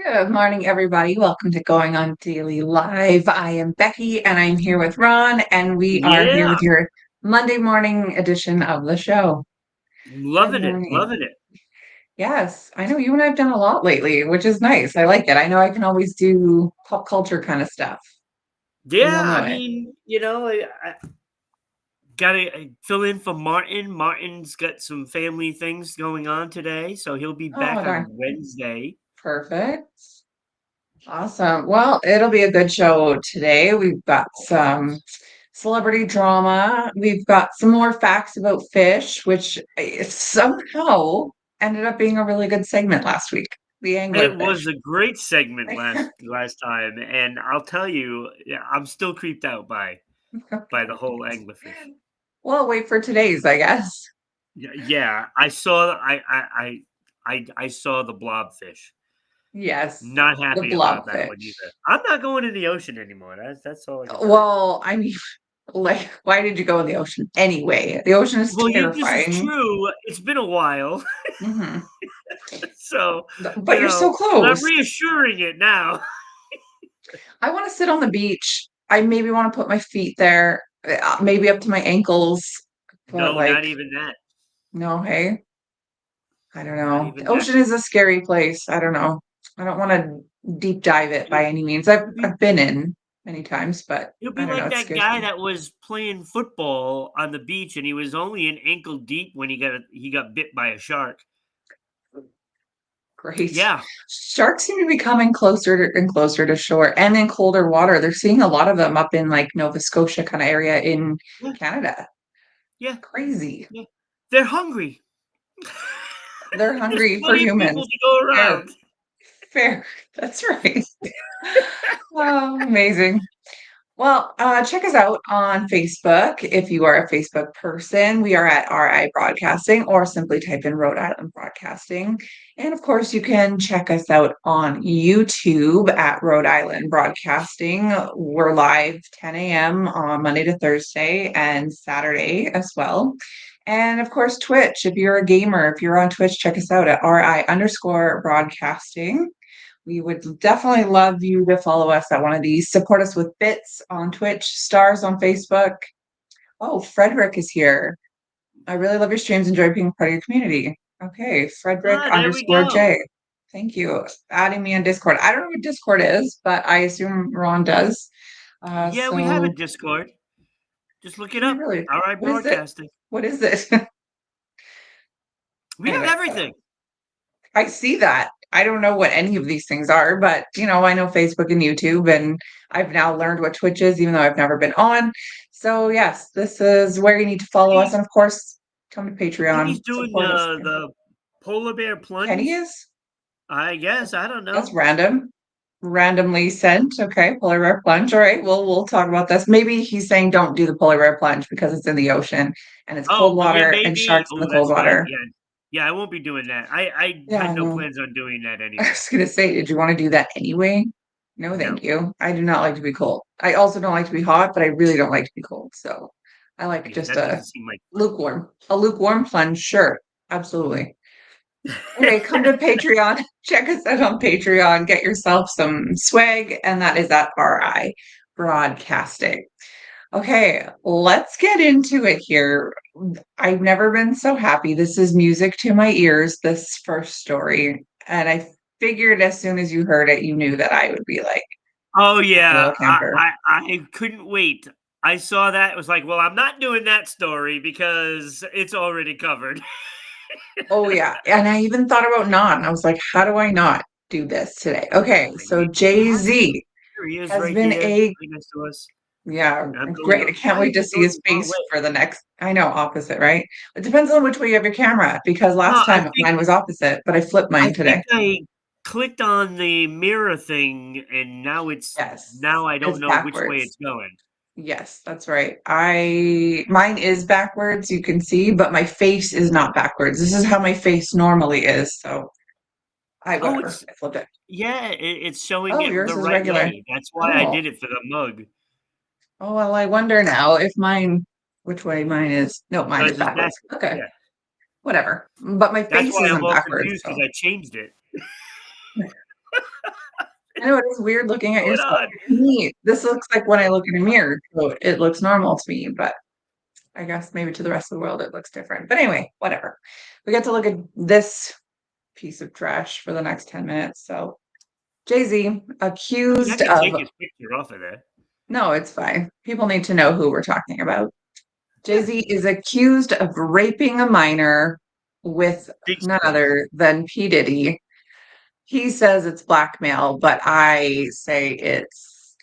Good morning, everybody. Welcome to Going on Daily Live. I am Becky and I'm here with Ron, and we are here Yeah, with your Monday morning edition of the show. Good loving it, morning. loving it. Yes, I know you and I have done a lot lately, which is nice. I like it. I know I can always do pop culture kind of stuff. You'll Yeah, know I it. mean, I gotta fill in for Martin. Martin's got some family things going on today, so he'll be Oh, back darn. on Wednesday. Perfect. Awesome. Well, it'll be a good show today. We've got some celebrity drama. We've got some more facts about fish, which somehow ended up being a really good segment last week. The It anglerfish. was a great segment last time, and I'll tell you, yeah, I'm still creeped out by the whole anglerfish. Well, wait for today's, I guess. Yeah, I saw the blobfish. Yes, Not the happy about that one blobfish. either. I'm not going in the ocean anymore. That's all I can tell you. Well, I mean, like, why did you go in the ocean anyway? The ocean is Well, this is terrifying. true. It's been a while, Hmm. so, But you're so but I'm close. reassuring it now. I want to sit on the beach. I maybe want to put my feet there, maybe up to my ankles, but No, not like, even that. no, hey, I don't Not know. The even that. ocean is a scary place. I don't know. I don't want to deep dive it by You'll any means. I've you'll be I've been in many times, but you'll I be don't know. like It that scares guy me. that was playing football on the beach, and he was only an ankle deep when he got bit by a shark. Great. Yeah. Sharks seem to be coming and closer to shore and in colder water. They're seeing a lot of them up in like Nova Scotia kind of area in Yeah, Canada. yeah, Crazy. yeah. They're hungry. They're There's hungry for plenty of people humans. to go Fair. around. Fair. That's right. Oh, amazing. Well, check us out on Facebook if you are a Facebook person. We are at RI Broadcasting, or simply type in Rhode Island Broadcasting. And of course, you can check us out on YouTube at Rhode Island Broadcasting. We're live 10 a.m. on Monday to Thursday and Saturday as well. And of course, Twitch. If you're a gamer, if you're on Twitch, check us out at RI underscore broadcasting. We would definitely love you to follow us at one of these. Support us with bits on Twitch, stars on Facebook. Oh, Frederick is here. I really love your streams. Enjoy being part of your community. Okay, Frederick There we underscore go. J. Thank you. Adding me on Discord. I don't know what Discord is, but I assume Ron does. Yeah, we have a So Discord. Just look it do we up. really? Alright What is it? Broadcasting. What is it? We have Anyway, everything. I see that. I don't know what any of these things are, but I know Facebook and YouTube, and I've now learned what Twitch is, even though I've never been on. So yes, this is where you need to follow us, Penny and of course, come to Patreon, Penny's doing support us there. the polar bear Penny plunge? is? I guess, I don't That's know. random. Randomly sent. Okay, polar bear plunge. All right, we'll talk about this. Maybe he's saying don't do the polar bear plunge because it's in the ocean and it's cold Oh, yeah, water and maybe sharks in the oh, cold that's right, water. yeah. Yeah, I won't be doing that. I Yeah, had I no know. plans on doing that I anyway. was gonna say, did you want to do that anyway? No, No. thank you. I do not like to be cold. I also don't like to be hot, but I really don't like to be cold. So I like Yeah, just that doesn't seem like fun. a lukewarm plunge. Sure, absolutely. Anyway, come to Patreon. Check us out on Patreon. Get yourself some swag, and that is at RI Broadcasting. Okay, let's get into it here. I've never been so happy. This is music to my ears, this first story. And I figured as soon as you heard it, you knew that I would be like Oh, a little yeah, camper. I couldn't wait. I saw that, it was like, "Well, I'm not doing that story because it's already covered." Oh, yeah. And I even thought about not. And I was like, how do I not do this today? Okay, so You have to. Jay-Z Here he is has right been here, a right next to us. yeah, And I'm going great. the I can't why wait is to it see going his the wrong face way? for the next. I know, opposite, right? It depends on which way you have your camera because No, last time mine was opposite, but I flipped I mine think today. I clicked on the mirror thing, and now Yes, I don't it's know which way backwards. it's going. Yes, that's right. Mine is backwards, you can see, but my face is not backwards. This is how my face normally is. So I Oh, whatever. I flipped it. yeah, it's showing Oh, it yours the is right regular. way. That's why I Oh. did it for the mug, Oh well, I wonder now if mine which way mine is. No, mine is because it's backwards. back. Okay. Yeah, Whatever. But my that's face why I'm isn't all backwards, confused because so I changed it. I know it is weird looking at Going yourself. on? To me, this looks like when I look in a mirror, so it looks normal to me, but I guess maybe to the rest of the world it looks different. But anyway, whatever. We get to look at this piece of trash for the next 10 minutes. So, Jay-Z I mean, I accused could take of his picture off of there. no, it's fine. People need to know who we're talking about. Yeah, Jay-Z is accused of raping a minor with big none stuff. other than P. Diddy. He says it's blackmail, but I say it's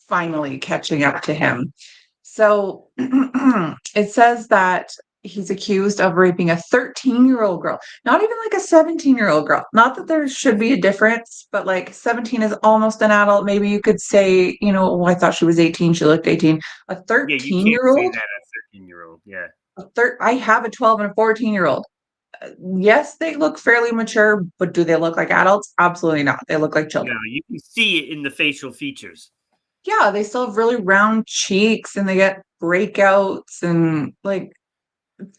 finally catching up to him. So it says that he's accused of raping a 13-year-old girl, not even like a 17-year-old girl. Not that there should be a difference, but like 17 is almost an adult. Maybe you could say, oh, I thought she was 18. She looked 18. A Yeah, you can't say 13-year-old? that at 13-year-old. Yeah. I have a 12 and a 14-year-old. Yes, they look fairly mature, but do they look like adults? Absolutely not. They look like No, children. you can see it in the facial features. Yeah, they still have really round cheeks and they get breakouts and like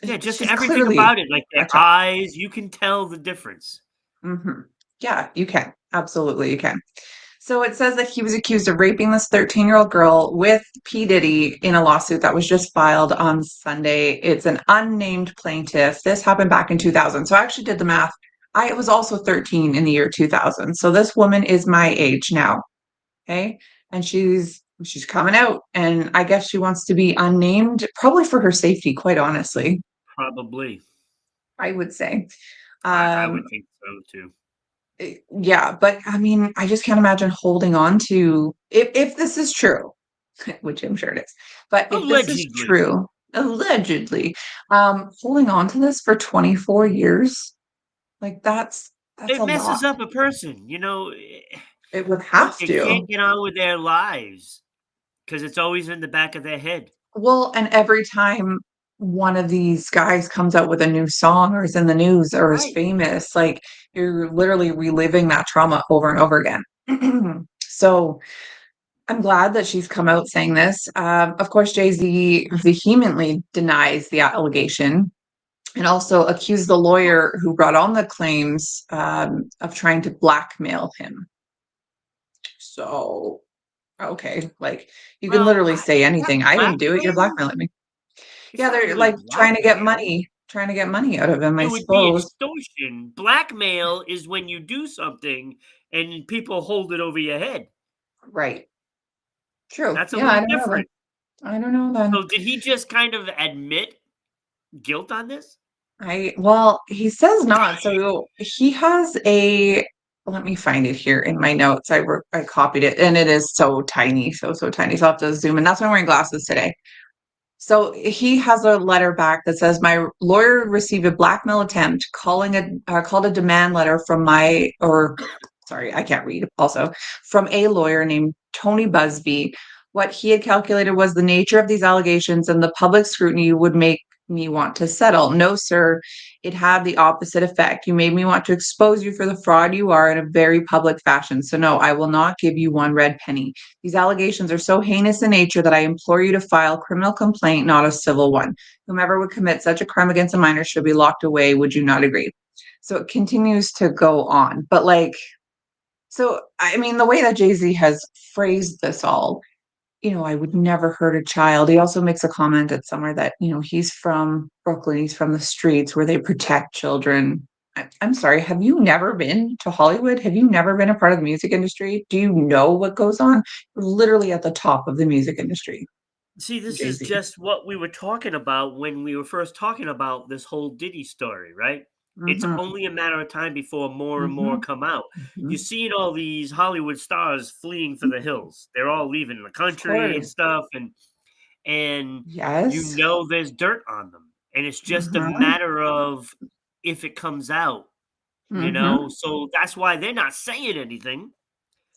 Yeah, just she's everything clearly about it, like a their child. eyes, you can tell the difference. Mhm. Yeah, you can. Absolutely, you can. So it says that he was accused of raping this 13-year-old girl with P. Diddy in a lawsuit that was just filed on Sunday. It's an unnamed plaintiff. This happened back in 2000. So I actually did the math. I was also 13 in the year 2000. So this woman is my age now. Okay. And she's coming out and I guess she wants to be unnamed, probably for her safety, quite honestly, Probably. I would say. I Um, would think so too. yeah, but I mean, I just can't imagine holding on to if this is true, which I'm sure it is. But if this is Allegedly. true, allegedly, holding on to this for 24 years, like that's It a lot. messes up a person, It would look, have they to. can't get on with their lives because it's always in the back of their head. Well, and every time one of these guys comes out with a new song or is in the news or is Right. famous, like you're literally reliving that trauma over and over again. So I'm glad that she's come out saying this. Of course, Jay Z vehemently denies the allegation and also accused the Of course. lawyer who brought on the claims of trying to blackmail him. So, okay, like you can Well, literally say is that anything. I didn't do it. You're blackmail? blackmailing me. It's Yeah, not they're really like blackmail. trying to get money out of him, It I would be suppose. extortion. Blackmail is when you do something and people hold it over your head. Right. True. That's a Yeah, I little don't know then. different. I don't know then. So did he just kind of admit guilt on this? Well, he says not. So he has a let me find it here in my notes. I copied it and it is so tiny, so tiny. So I'll have to zoom in. That's why I'm wearing glasses today. So he has a letter back that says my lawyer received a blackmail attempt called a demand letter from my or sorry, I can't read also from a lawyer named Tony Busby. What he had calculated was the nature of these allegations and the public scrutiny would make me want to settle. No, sir, it had the opposite effect. You made me want to expose you for the fraud you are in a very public fashion. So, no, I will not give you one red penny. These allegations are so heinous in nature that I implore you to file a criminal complaint, not a civil one. Whomever would commit such a crime against a minor should be locked away. Would you not agree? So it continues to go on. But like, so I mean, the way that Jay-Z has phrased this all, I would never hurt a child. He also makes a comment at somewhere that, he's from Brooklyn, he's from the streets where they protect children. I'm sorry, have you never been to Hollywood? Have you never been a part of the music industry? Do you know what goes on? You're literally at the top of the music industry, See, this is Jay-Z. just what we were talking about when we were first talking about this whole Diddy story, right? It's Mhm, only a matter of time before more and more mhm, come out. You're mhm. seeing all these Hollywood stars fleeing for the hills. They're all leaving the Of country and course. stuff, and Yes. there's dirt on them. And it's just a Mhm, matter of if it comes out. mhm. So that's why they're not saying anything.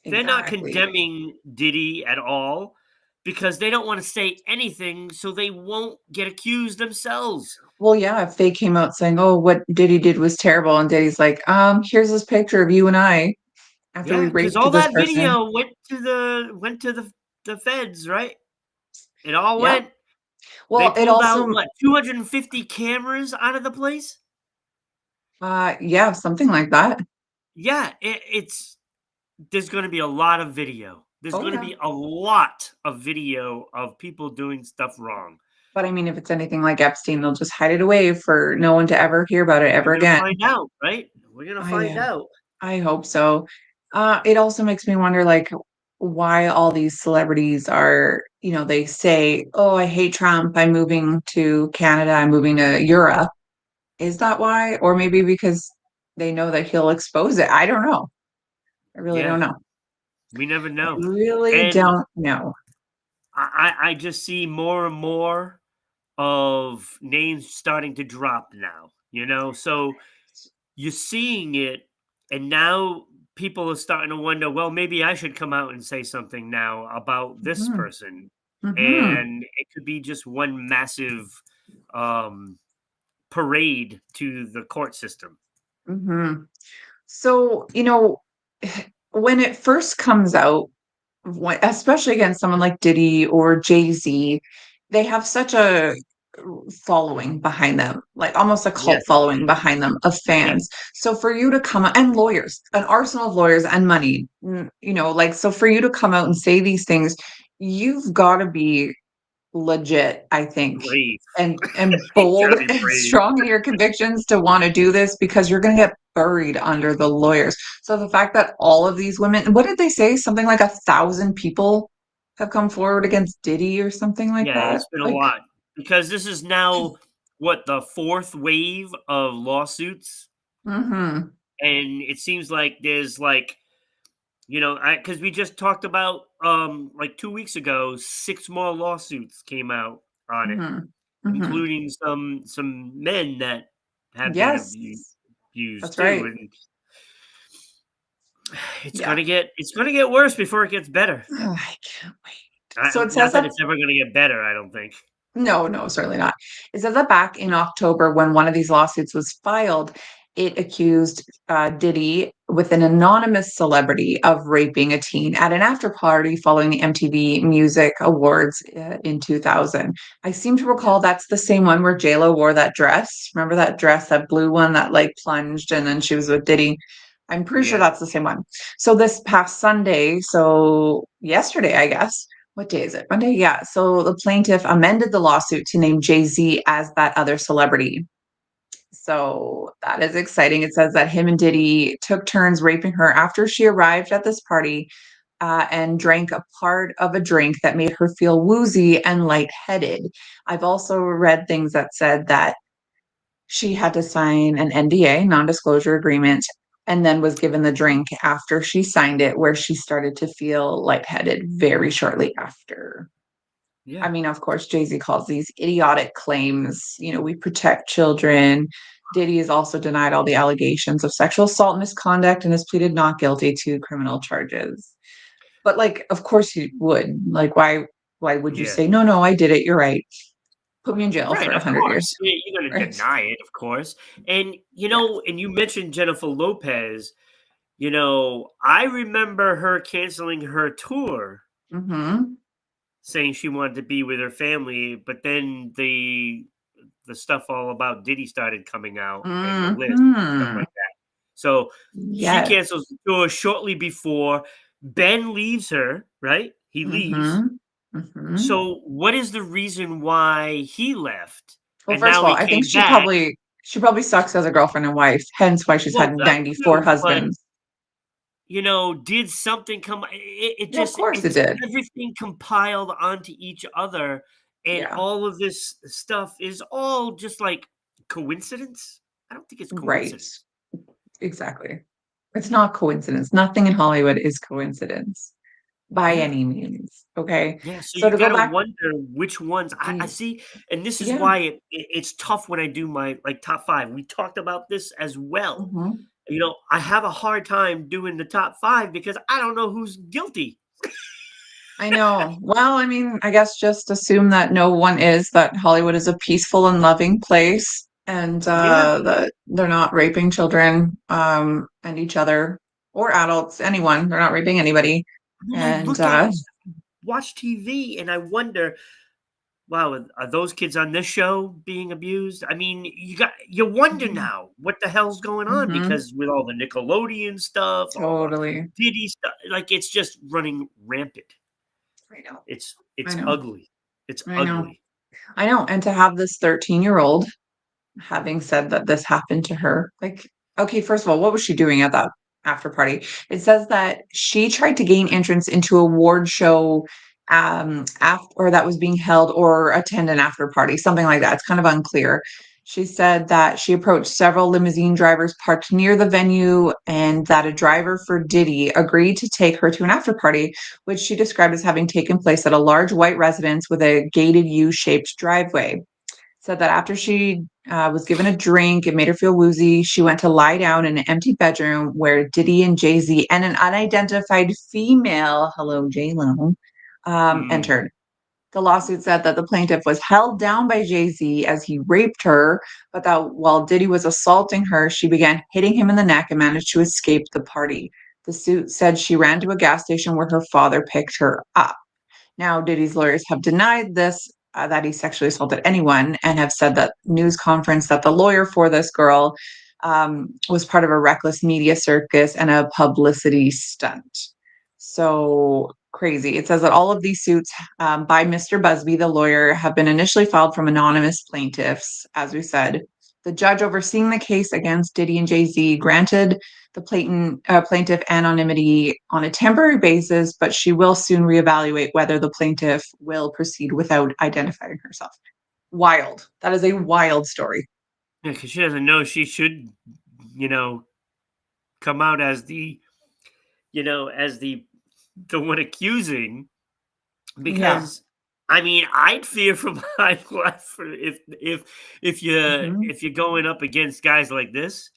They're not Exactly. condemning Diddy at all because they don't wanna say anything so they won't get accused themselves. Well, yeah, if they came out saying, "Oh, what Diddy did was terrible," and Diddy's like, here's this picture of you and I after we Yeah, because raped all this that person." video went to the feds, right? It all Yeah. went. They Well, it pulled out, also what, 250 cameras out of the place? yeah, something like that. Yeah, it's there's going to be a lot of video. There's Oh, going to yeah. be a lot of video of people doing stuff wrong. But I mean, if it's anything like Epstein, they'll just hide it away for no one to ever hear about it ever We're going to again. find out, right? We're going to find I out. I hope so. It also makes me wonder, like, why all these celebrities are, they say, "Oh, I hate Trump. I'm moving to Canada. I'm moving to Europe." Is that why? Or maybe because they know that he'll expose it. I don't know. I really Yeah, don't know. we never I know. really And don't know. I just see more and more of names starting to drop now, So you're seeing it, and now people are starting to wonder, well, maybe I should come out and say something now about this Mhm, person. mhm, And it could be just one massive um, parade to the court system. mhm. So, when it first comes out, especially against someone like Diddy or Jay-Z, they have such a following behind them, like almost a cult Yes, following behind them of yes, fans. So for you to come and lawyers, an arsenal of lawyers and money, like so for you to come out and say these things, you've got to be legit, I think, brave. and You bold gotta be and brave. strong in your convictions to want to do this because you're going to get buried under the lawyers. So the fact that all of these women, what did they say? Something like 1,000 people have come forward against Diddy or something like Yeah, that. it's been a Like, lot because this is now what the fourth wave of lawsuits, mm-hmm, and it seems like there's like because we just talked about like 2 weeks ago, six more lawsuits came out on it, mm-hmm, mm-hmm. including some men that have been Yes, abused that's too, right. and Yeah. it's gonna get worse before it gets better. Oh, I can't wait. So it says Not that that it's ever gonna get better, I don't think. no, no, certainly not. It says that back in October, when one of these lawsuits was filed, it accused Diddy with an anonymous celebrity of raping a teen at an after party following the MTV Music Awards in 2000. I seem to Yeah. recall that's the same one where JLo wore that dress. Remember that dress, that blue one that like plunged and then she was with Diddy? I'm pretty sure Yeah. that's the same one. So this past Sunday, so yesterday, I guess, what day is it? Monday? Yeah. So the plaintiff amended the lawsuit to name Jay-Z as that other celebrity. So that is exciting. It says that him and Diddy took turns raping her after she arrived at this party and drank a part of a drink that made her feel woozy and lightheaded. I've also read things that said that she had to sign an NDA, non disclosure agreement, and then was given the drink after she signed it, where she started to feel lightheaded very shortly after. I Yeah. mean, of course, Jay Z calls these idiotic claims. We protect children. Diddy has also denied all the allegations of sexual assault and misconduct and has pleaded not guilty to criminal charges. But like, of course you would. Like, why would you Yeah. say, no, no, I did it. You're right. Put me in jail Right, for of 100 years. course. You're gonna Right. deny it, of course. And, Yeah. and you mentioned Jennifer Lopez, I remember her canceling her tour, Mm-hmm. saying she wanted to be with her family, but then the stuff all about Diddy started coming out and the list and stuff Mm-hmm. like that. So, she Yes. cancels the tour shortly before Ben leaves her, right? He leaves. Mm-hmm. Mm-hmm. So, what is the reason why he left Well, and first now of all, he I think came back? she probably sucks as a girlfriend and wife, hence why she's Well, had that 94 too, but, husbands. did something come it Yeah, of just course it it's did. everything compiled onto each other, and Yeah, all of this stuff is all just, like, coincidence? I don't think it's right. coincidence. Exactly. It's not coincidence. Nothing in Hollywood is coincidence by Yeah. any means. Okay. Yeah, so So you to go gotta back, wonder which ones I y- see, and this is yeah. why it's tough when I do my, like, top 5. We talked about this as well. Mhm. I have a hard time doing the top 5 because I don't know who's guilty. I know. Well, I mean, I guess just assume that no one is, that Hollywood is a peaceful and loving place and Yeah. that they're not raping children and each other or adults, anyone. They're not raping anybody. And then I And look at watch TV and I wonder, wow, are those kids on this show being abused? I mean, you wonder Mhm. now what the hell's going on Mhm. because with all the Nickelodeon stuff, all the Totally. Diddy stuff, like it's just running rampant. I know. I It's know. ugly. It's I know. ugly. I know. And to have this 13-year-old having said that this happened to her, like, okay, first of all, what was she doing at that after party? It says that she tried to gain entrance into a award show after or that was being held or attend an after party, something like that. It's kind of unclear. She said that she approached several limousine drivers parked near the venue and that a driver for Diddy agreed to take her to an after party, which she described as having taken place at a large white residence with a gated U-shaped driveway. Said that after she was given a drink, it made her feel woozy. She went to lie down in an empty bedroom where Diddy and Jay Z and an unidentified female, hello, J Lo, Mm, entered. The lawsuit said that the plaintiff was held down by Jay Z as he raped her, but that while Diddy was assaulting her, she began hitting him in the neck and managed to escape the party. The suit said she ran to a gas station where her father picked her up. Now, Diddy's lawyers have denied this, that he sexually assaulted anyone, and have said that news conference that the lawyer for this girl was part of a reckless media circus and a publicity stunt. So crazy. It says that all of these suits by Mr. Busby, the lawyer, have been initially filed from anonymous plaintiffs, as we said. The judge overseeing the case against Diddy and Jay Z granted the plaintiff anonymity on a temporary basis, but she will soon reevaluate whether the plaintiff will proceed without identifying herself. Wild. That is a wild story. yeah, because she doesn't know she should, you know, come out as the one accusing. Yeah. Because I mean, I'd fear for my life Mhm. if you're going up against guys like this.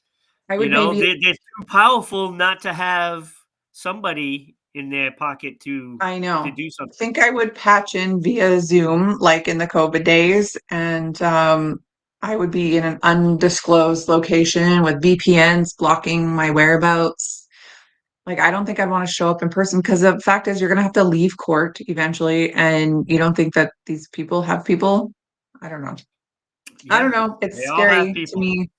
I would maybe, They're too powerful not to have somebody in their pocket I to know. do I something. think I would patch in via Zoom, like in the COVID days, and I would be in an undisclosed location with VPNs blocking my whereabouts. Like, I don't think I'd want to show up in person because the fact is, you're going to have to leave court eventually, and you don't think that these people have people. I don't know. I don't Yeah, know. It's they all have scary to people. me.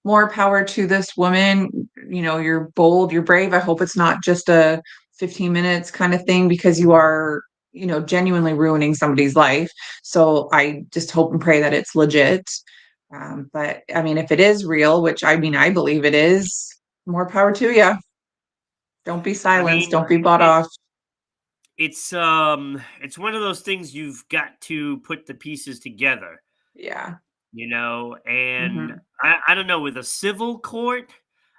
More power to this woman. You know, you're bold, you're brave. I hope it's not just a 15 minutes kind of thing because you are, genuinely ruining somebody's life. So I just hope and pray that it's legit. But I mean, if it is real, which I mean, I believe it is, more power to you. Don't be I silenced. mean, Don't be bought off. it's one of those things you've got to put the pieces together, Yeah. and Hmm. I don't know with a civil court.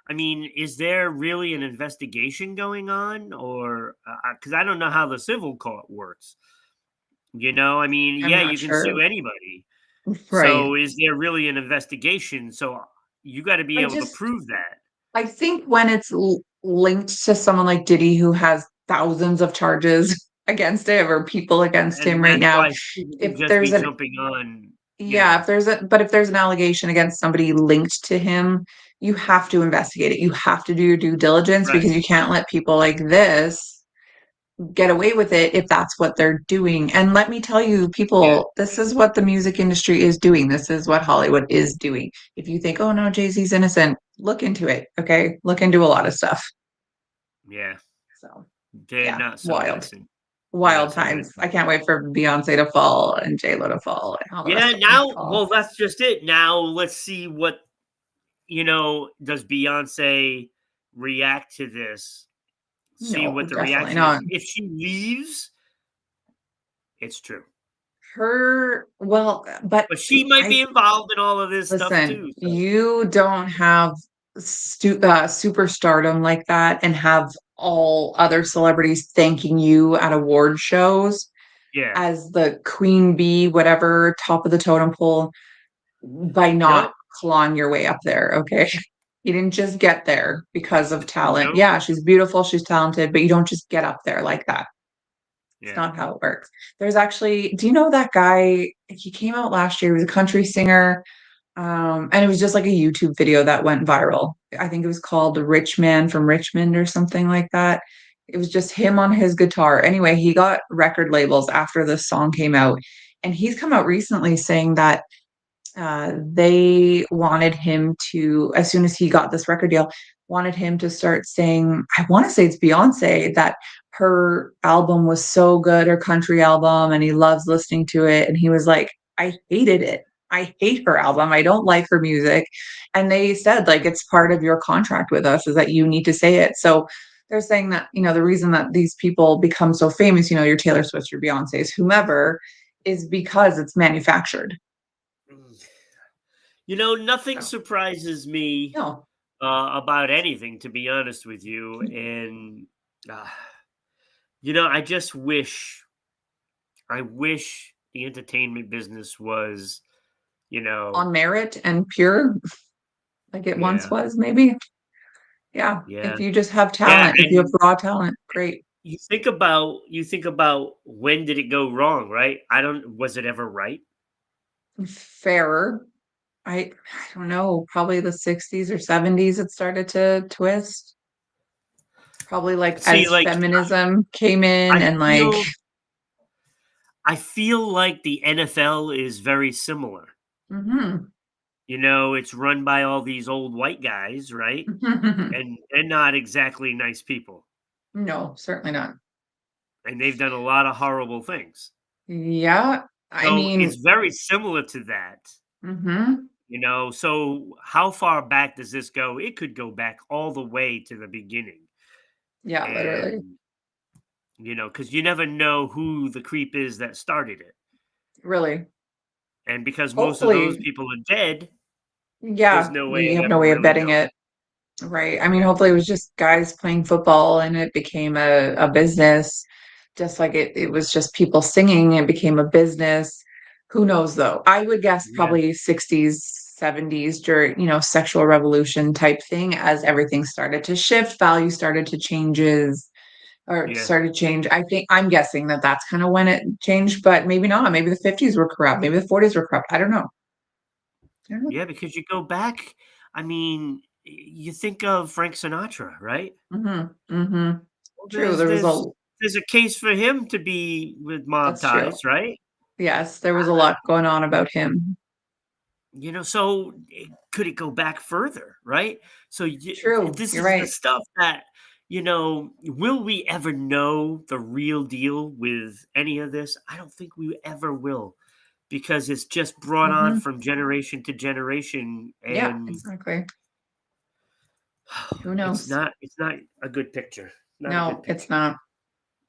I mean, is there really an investigation going on, or because I don't know how the civil court works? I mean, I'm yeah, not you can sue sure. anybody. Right. So, is there really an investigation? So, you got to be I able to just, prove that, I think when it's linked to someone like Diddy who has thousands of charges against him or people against him and right that's now, why people can if just there's be an, jumping on. yeah, if there's an allegation against somebody linked to him, you have to investigate it. You have to do your due diligence Right? because you can't let people like this get away with it if that's what they're doing. And let me tell you, Yeah, people, this is what the music industry is doing. This is what Hollywood is doing. If you think, oh no, Jay-Z's innocent, look into it. Okay. Look into a lot of stuff. yeah. So They're yeah, not so wild, innocent. They're not wild so times. I innocent. can't wait for Beyonce to fall and J-Lo to fall and all the Yeah. rest of them to Now, fall. well, that's just it. Now, let's see what does Beyonce react to this? See No, what the definitely reaction is. not. If she leaves, it's true. Well, but But she might I be involved in all of this stuff listen, too. So you don't have superstardom like that and have all other celebrities thanking you at award shows yeah. as the queen bee, whatever, top of the totem pole by not Nope. clawing your way up there. Okay. You didn't just get there because of talent. Nope. Yeah, she's beautiful, she's talented, but you don't just get up there like that. It's Yeah. not how it works. There's actually, do you know that guy? He came out last year. He was a country singer. And it was just like a YouTube video that went viral. I think it was called The Rich Man from Richmond or something like that. It was just him on his guitar. Anyway, he got record labels after this song came out And he's come out recently saying that they wanted him to, as soon as he got this record deal, wanted him to start saying, I want to say it's Beyonce, that her album was so good, her country album, and he loves listening to it. And he was like, I hated it. I hate her album. I don't like her music. And they said, like, it's part of your contract with us is that you need to say it. So they're saying that, the reason that these people become so famous, your Taylor Swift, your Beyonce's, whomever, is because it's manufactured. Mm. Nothing So, surprises me no, about anything, to be honest with you. And uh, I just I wish the entertainment business was, you know, on merit and pure like it once yeah, was, maybe. Yeah. yeah, If you just have yeah. talent, if you have And raw talent, great. you think about when did it go wrong, right? I don't. Was it ever right? Fairer. I don't know, probably the 60s or 70s it started to twist. Probably like See, as like feminism came in I and like, feel, I feel like the NFL is very similar. mhm. It's run by all these old white guys, right? And they're not exactly nice people, No, certainly not. and they've done a lot of horrible things. Yeah. I So it's mean, very similar to that. mhm. So how far back does this go? It could go back all the way to the beginning. Yeah, literally. And, because you never know who the creep is that started it. Really. And because most of those Hopefully, people are dead, there's yeah, no way you of have no ever way of really betting knowing. it. Right. I mean, Yeah. hopefully it was just guys playing football and it became a business, just like it was just people singing, it became a business. Who knows though? I would guess Yeah. probably 60s, 70s during, sexual revolution type thing as everything started to shift, value started to changes or Yeah. started to change. I think I'm guessing that that's kind of when it changed, but maybe not. Maybe the 50s were corrupt. Maybe the 40s were corrupt. I don't know. I don't know. Yeah, because you go back, I mean, you think of Frank Sinatra, right? Mhm. Mhm. Well, True. there's There was a there's there's a case for him to be with mob That's true. ties, right? Yes, there was a lot going on about him. So could it go back further, right? So True, this you're is the right. stuff that, will we ever know the real deal with any of this? I don't think we ever will, because it's just brought on Mhm. from generation to generation, Yeah, and exactly. Who it's knows? not a good picture. Not a good No, it's picture. not.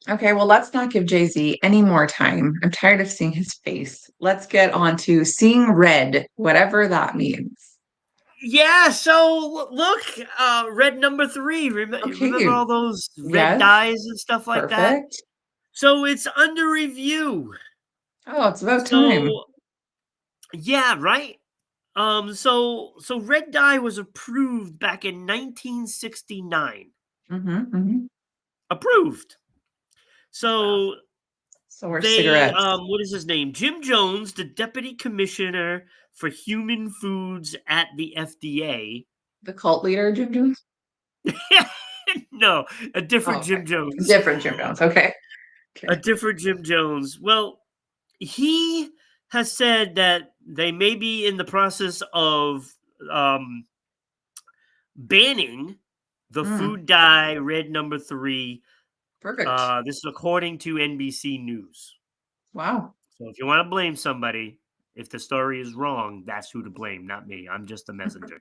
Okay, well, let's not give Jay-Z any more time. I'm tired of seeing his face. Let's get on to seeing red, whatever that means. Yeah, so look, red number 3. Remember Okay, all those red yes, dyes and stuff like that? perfect. So it's under review. Oh, it's about time. So yeah, right. So red dye was approved back in 1969. Mhm, mhm. Approved. Wow. So So are cigarettes. what is his name? Jim Jones, the deputy commissioner for human foods at the FDA. The cult leader, Jim Jones? No, a different Oh, okay. Jim Jones. Different Jim Jones. Okay. A Okay. different Jim Jones. Well, he has said that they may be in the process of um, banning the Mm, food dye red number 3. perfect. This is according to NBC News. Wow. So if you want to blame somebody, if the story is wrong, that's who to blame, not me. I'm just a messenger.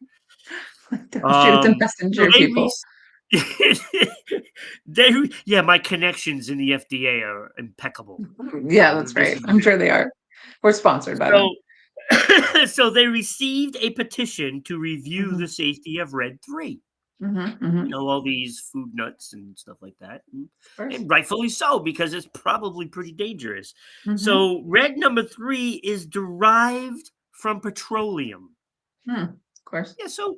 Don't shoot the So messenger, people. they yeah, my connections in the FDA are impeccable. Yeah, So that's this right. is I'm great. sure they are. We're sponsored by them. So so they received a petition to review Mhm, the safety of red 3. mhm, mhm. All these food nuts and stuff like that. And, Of course. and rightfully so, because it's probably pretty dangerous. Mhm. So, red number 3 is derived from petroleum. Of course. Yeah, so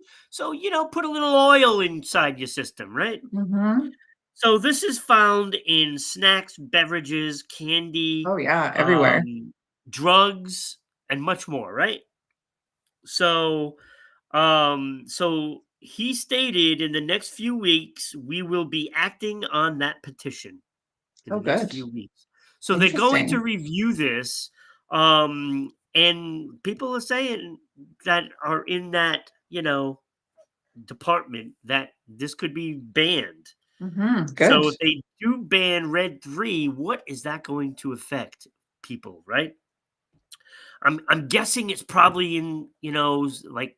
put a little oil inside your system, right? Mhm. So, this is found in snacks, beverages, candy, Oh, yeah, everywhere. um, drugs, and much more, right? So he stated in the next few weeks, we will be acting on that petition in Oh, the next good. few weeks. So they're going to Interesting. review this. And people are saying that are in that, department that this could be banned. Good. So if they do ban Red 3, what is that going to affect people, right? I'm guessing it's probably in, like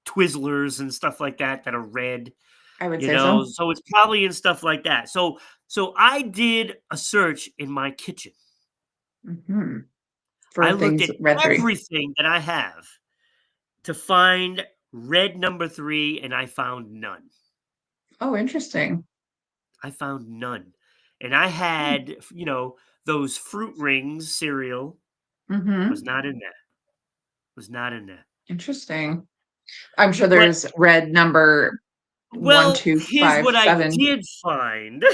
Twizzlers and stuff like that are red, I would say so. so it's probably in stuff like that. So I did a search in my kitchen. Hmm. I For looked things at red three. everything that I have to find red number 3, and I found none. Oh, interesting. I found none. And I had, those Fruit Rings cereal was Mm-hmm. not in there. Was not in there. Interesting. I'm sure But there's red number one, well, two, here's five, what I seven. did find.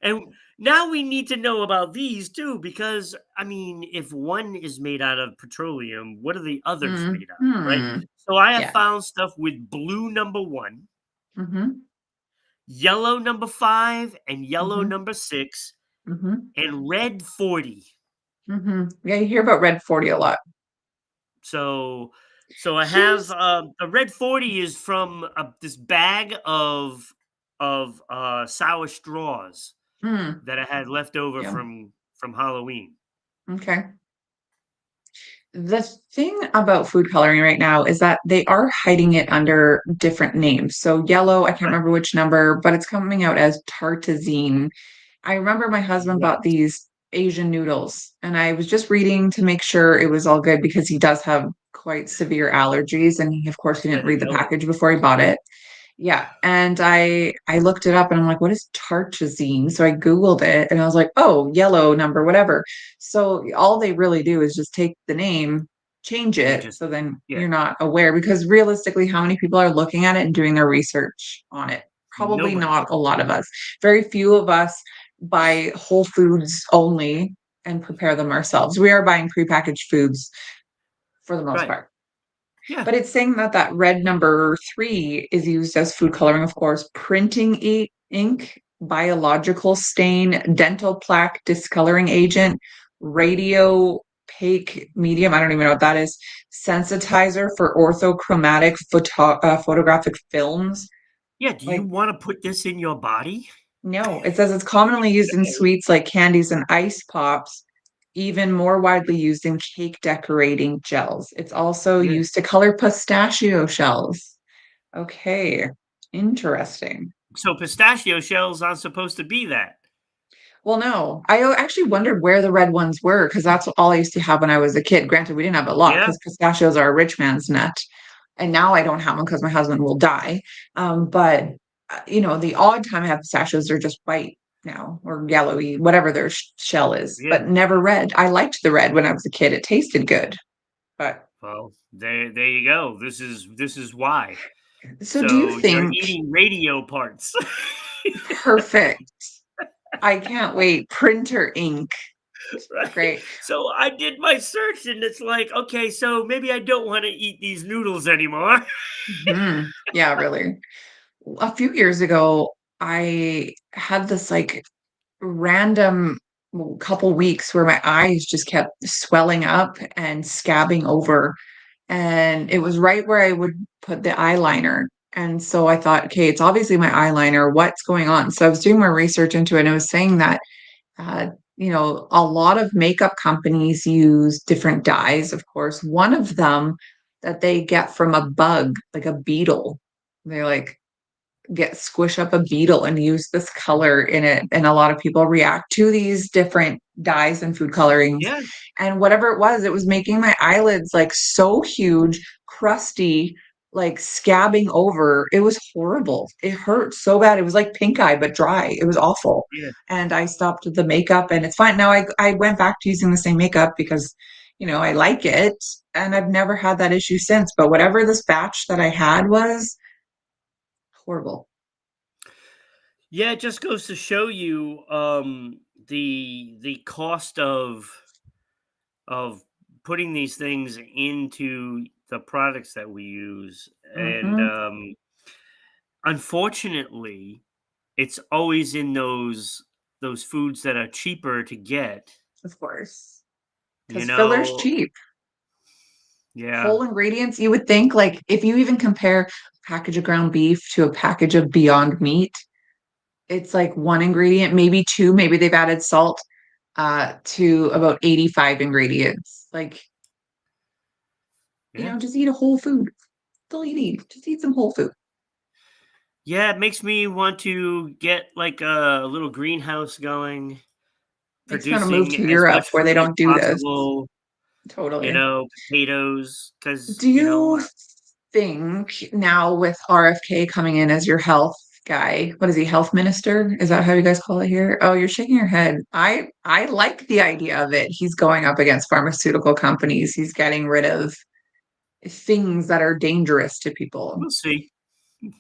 And now we need to know about these too, because I mean, if one is made out of petroleum, what are the others made out of, right? Hmm. So I have Yeah. found stuff with blue number 1, Mm-hmm. yellow number 5, and yellow Mm-hmm. number 6, Mm-hmm. and red 40. Mm-hmm. Yeah, you hear about red 40 a lot. So, so I have Here's the red 40 is from this bag of sour straws mm, that I had left over yeah. from Halloween. Okay. The thing about food coloring right now is that they are hiding it under different names. So yellow, I can't Right. remember which number, but it's coming out as tartazine. I remember my husband bought Right. these Asian noodles, and I was just reading to make sure it was all good because he does have quite severe allergies, and he, of course, he Yeah, didn't they read the know. package before he bought it. Yeah, and I looked it up and I'm like, what is tartrazine? So I Googled it and I was like, oh, yellow number, whatever. So all they really do is just take the name, change And they it, just so then yeah, you're not aware because realistically, how many people are looking at it and doing their research on it? Probably nobody. not a lot of us. Very few of us buy whole foods only and prepare them ourselves. We are buying prepackaged foods for the most Right. part. Yeah. But it's saying that that red number 3 is used as food coloring, of course, printing ink, biological stain, dental plaque discoloring agent, radio opaque medium. I don't even know what that is. Sensitizer for orthochromatic photographic films. Yeah, do you Like, wanna put this in your body? no, it says it's commonly used in Okay. sweets like candies and ice pops, even more widely used in cake decorating gels. It's also Yeah. used to color pistachio shells. Okay, interesting. So pistachio shells aren't supposed to be that. Well, no, I actually wondered where the red ones were because that's all I used to have when I was a kid. Granted, we didn't have a lot Yeah? because pistachios are a rich man's nut, and now I don't have them because my husband will die. But the odd time I have pistachios, they're just white now or yellowy, whatever their shell is, Yeah. but never red. I liked the red when I was a kid; it tasted good. But Well, there you go. This is why. so, do you So you're think eating radio parts. perfect? I can't wait. Printer ink, Right? great. So I did my search and it's like, okay, so maybe I don't wanna eat these noodles anymore. Yeah, really. A few years ago, I had this like random couple weeks where my eyes just kept swelling up and scabbing over. And it was right where I would put the eyeliner. And so I thought, okay, it's obviously my eyeliner. What's going on? So I was doing more research into it, and it was saying that uh, a lot of makeup companies use different dyes, of course. One of them that they get from a bug, like a beetle. They like squish up a beetle and use this color in it. And a lot of people react to these different dyes and food colorings. Yeah, And whatever it was making my eyelids like so huge, crusty, like scabbing over. It was horrible. It hurt so bad. It was like pink eye, but dry. It was awful. yeah. And I stopped the makeup and it's fine. Now I went back to using the same makeup because, I like it. And I've never had that issue since. But whatever this batch that I had was horrible. Yeah, it just goes to show you, the cost of putting these things into the products that we use, and, Hmm. unfortunately, it's always in those foods that are cheaper to get, Of course. you because filler's know? cheap. Yeah, Whole ingredients, you would think, like, if you even compare a package of ground beef to a package of Beyond Meat, it's like one ingredient, maybe two, maybe they've added salt, to about 85 ingredients. Like, yeah. just eat a whole food. That's all you need. Just eat some whole food. Yeah, it makes me want to get, like, a little greenhouse going, Makes me want to move producing to as Europe much where they food as don't do this. possible, Totally. potatoes, because Do you think now with RFK coming in as your health guy, what is he, health minister? Is that how you guys call it here? Oh, you're shaking your head. I like the idea of it. He's going up against pharmaceutical companies. He's getting rid of things that are dangerous to people. we'll see.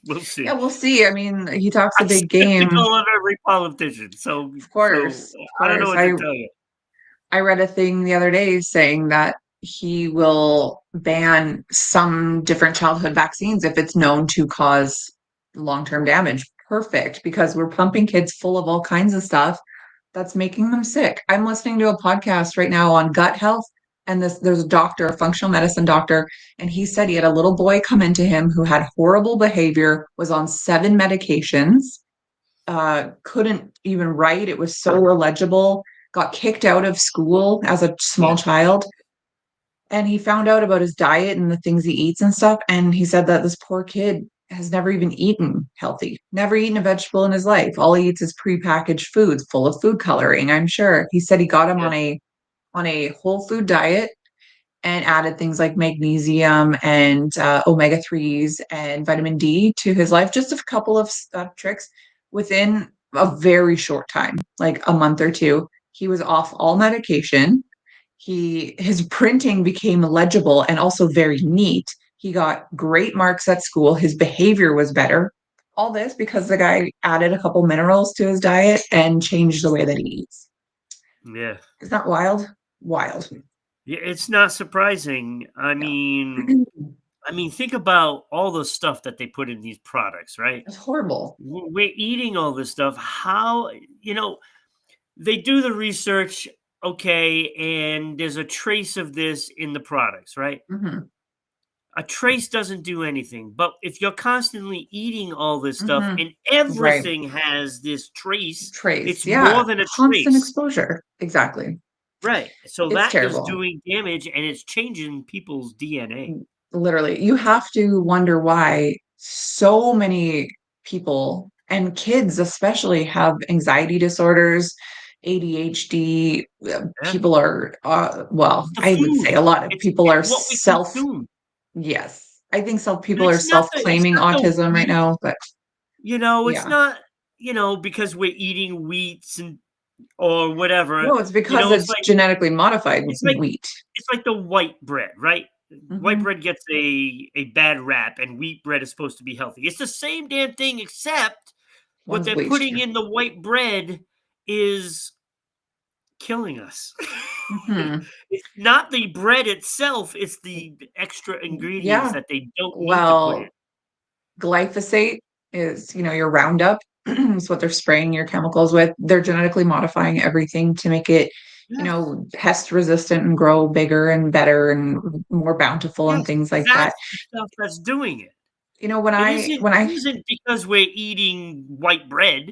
We'll Yeah, see. we'll see. I mean, he talks a I'm big game. skeptical of every politician, so Of I don't know course. what to tell you. I read a thing the other day saying that he will ban some different childhood vaccines if it's known to cause long-term damage. Perfect, because we're pumping kids full of all kinds of stuff that's making them sick. I'm listening to a podcast right now on gut health, and there's a doctor, a functional medicine doctor, and he said he had a little boy come into him who had horrible behavior, was on 7 medications, couldn't even write. It was so illegible, got kicked out of school as a Yeah, small child. And he found out about his diet and the things he eats and stuff. And he said that this poor kid has never even eaten healthy, never eaten a vegetable in his life. All he eats is prepackaged foods full of food coloring, I'm sure. He said he got him yeah, on a whole food diet and added things like magnesium and omega 3s and vitamin D to his life. Just a couple of tricks. Within a very short time, like a month or two, he was off all medication. His printing became legible and also very neat. He got great marks at school. His behavior was better. All this because the guy added a couple minerals to his diet and changed the way that he eats. yeah. Isn't that wild? Wild. Yeah, it's not surprising. Yeah. Think about all the stuff that they put in these products, right? It's horrible. We're eating all this stuff. How, they do the research, okay, and there's a trace of this in the products, right? Hmm. A trace doesn't do anything. But if you're constantly eating all this stuff Hmm. and Right. everything has this trace, Trace. it's more Yeah. than a Constant trace. exposure. Exactly. Right. So It's that is terrible. doing damage and it's changing people's DNA. Literally. You have to wonder why so many people and kids especially have anxiety disorders, ADHD. Yeah. People are, well, It's the I would say food. a lot of people It's are what we consume. yes. I think some And people are it's self-claiming not the autism right wheat, now, but it's yeah. not, because we're eating wheats and or whatever. No, it's because It's it's like genetically modified it's like wheat. it's like the white bread, right? White Hmm. bread gets a bad rap and wheat bread is supposed to be healthy. It's the same damn thing except what One's they're bleached. putting in the white bread is killing us. Hmm. It's not the bread itself, it's the extra ingredients Yeah. that they don't need to put in. Well, glyphosate is, your Roundup. It's what they're spraying your chemicals with. They're genetically modifying everything to make it, Yes. pest resistant and grow bigger and better and more bountiful and Yes, things like that. that's the stuff that's doing it. When It I isn't when it I isn't because we're eating white bread,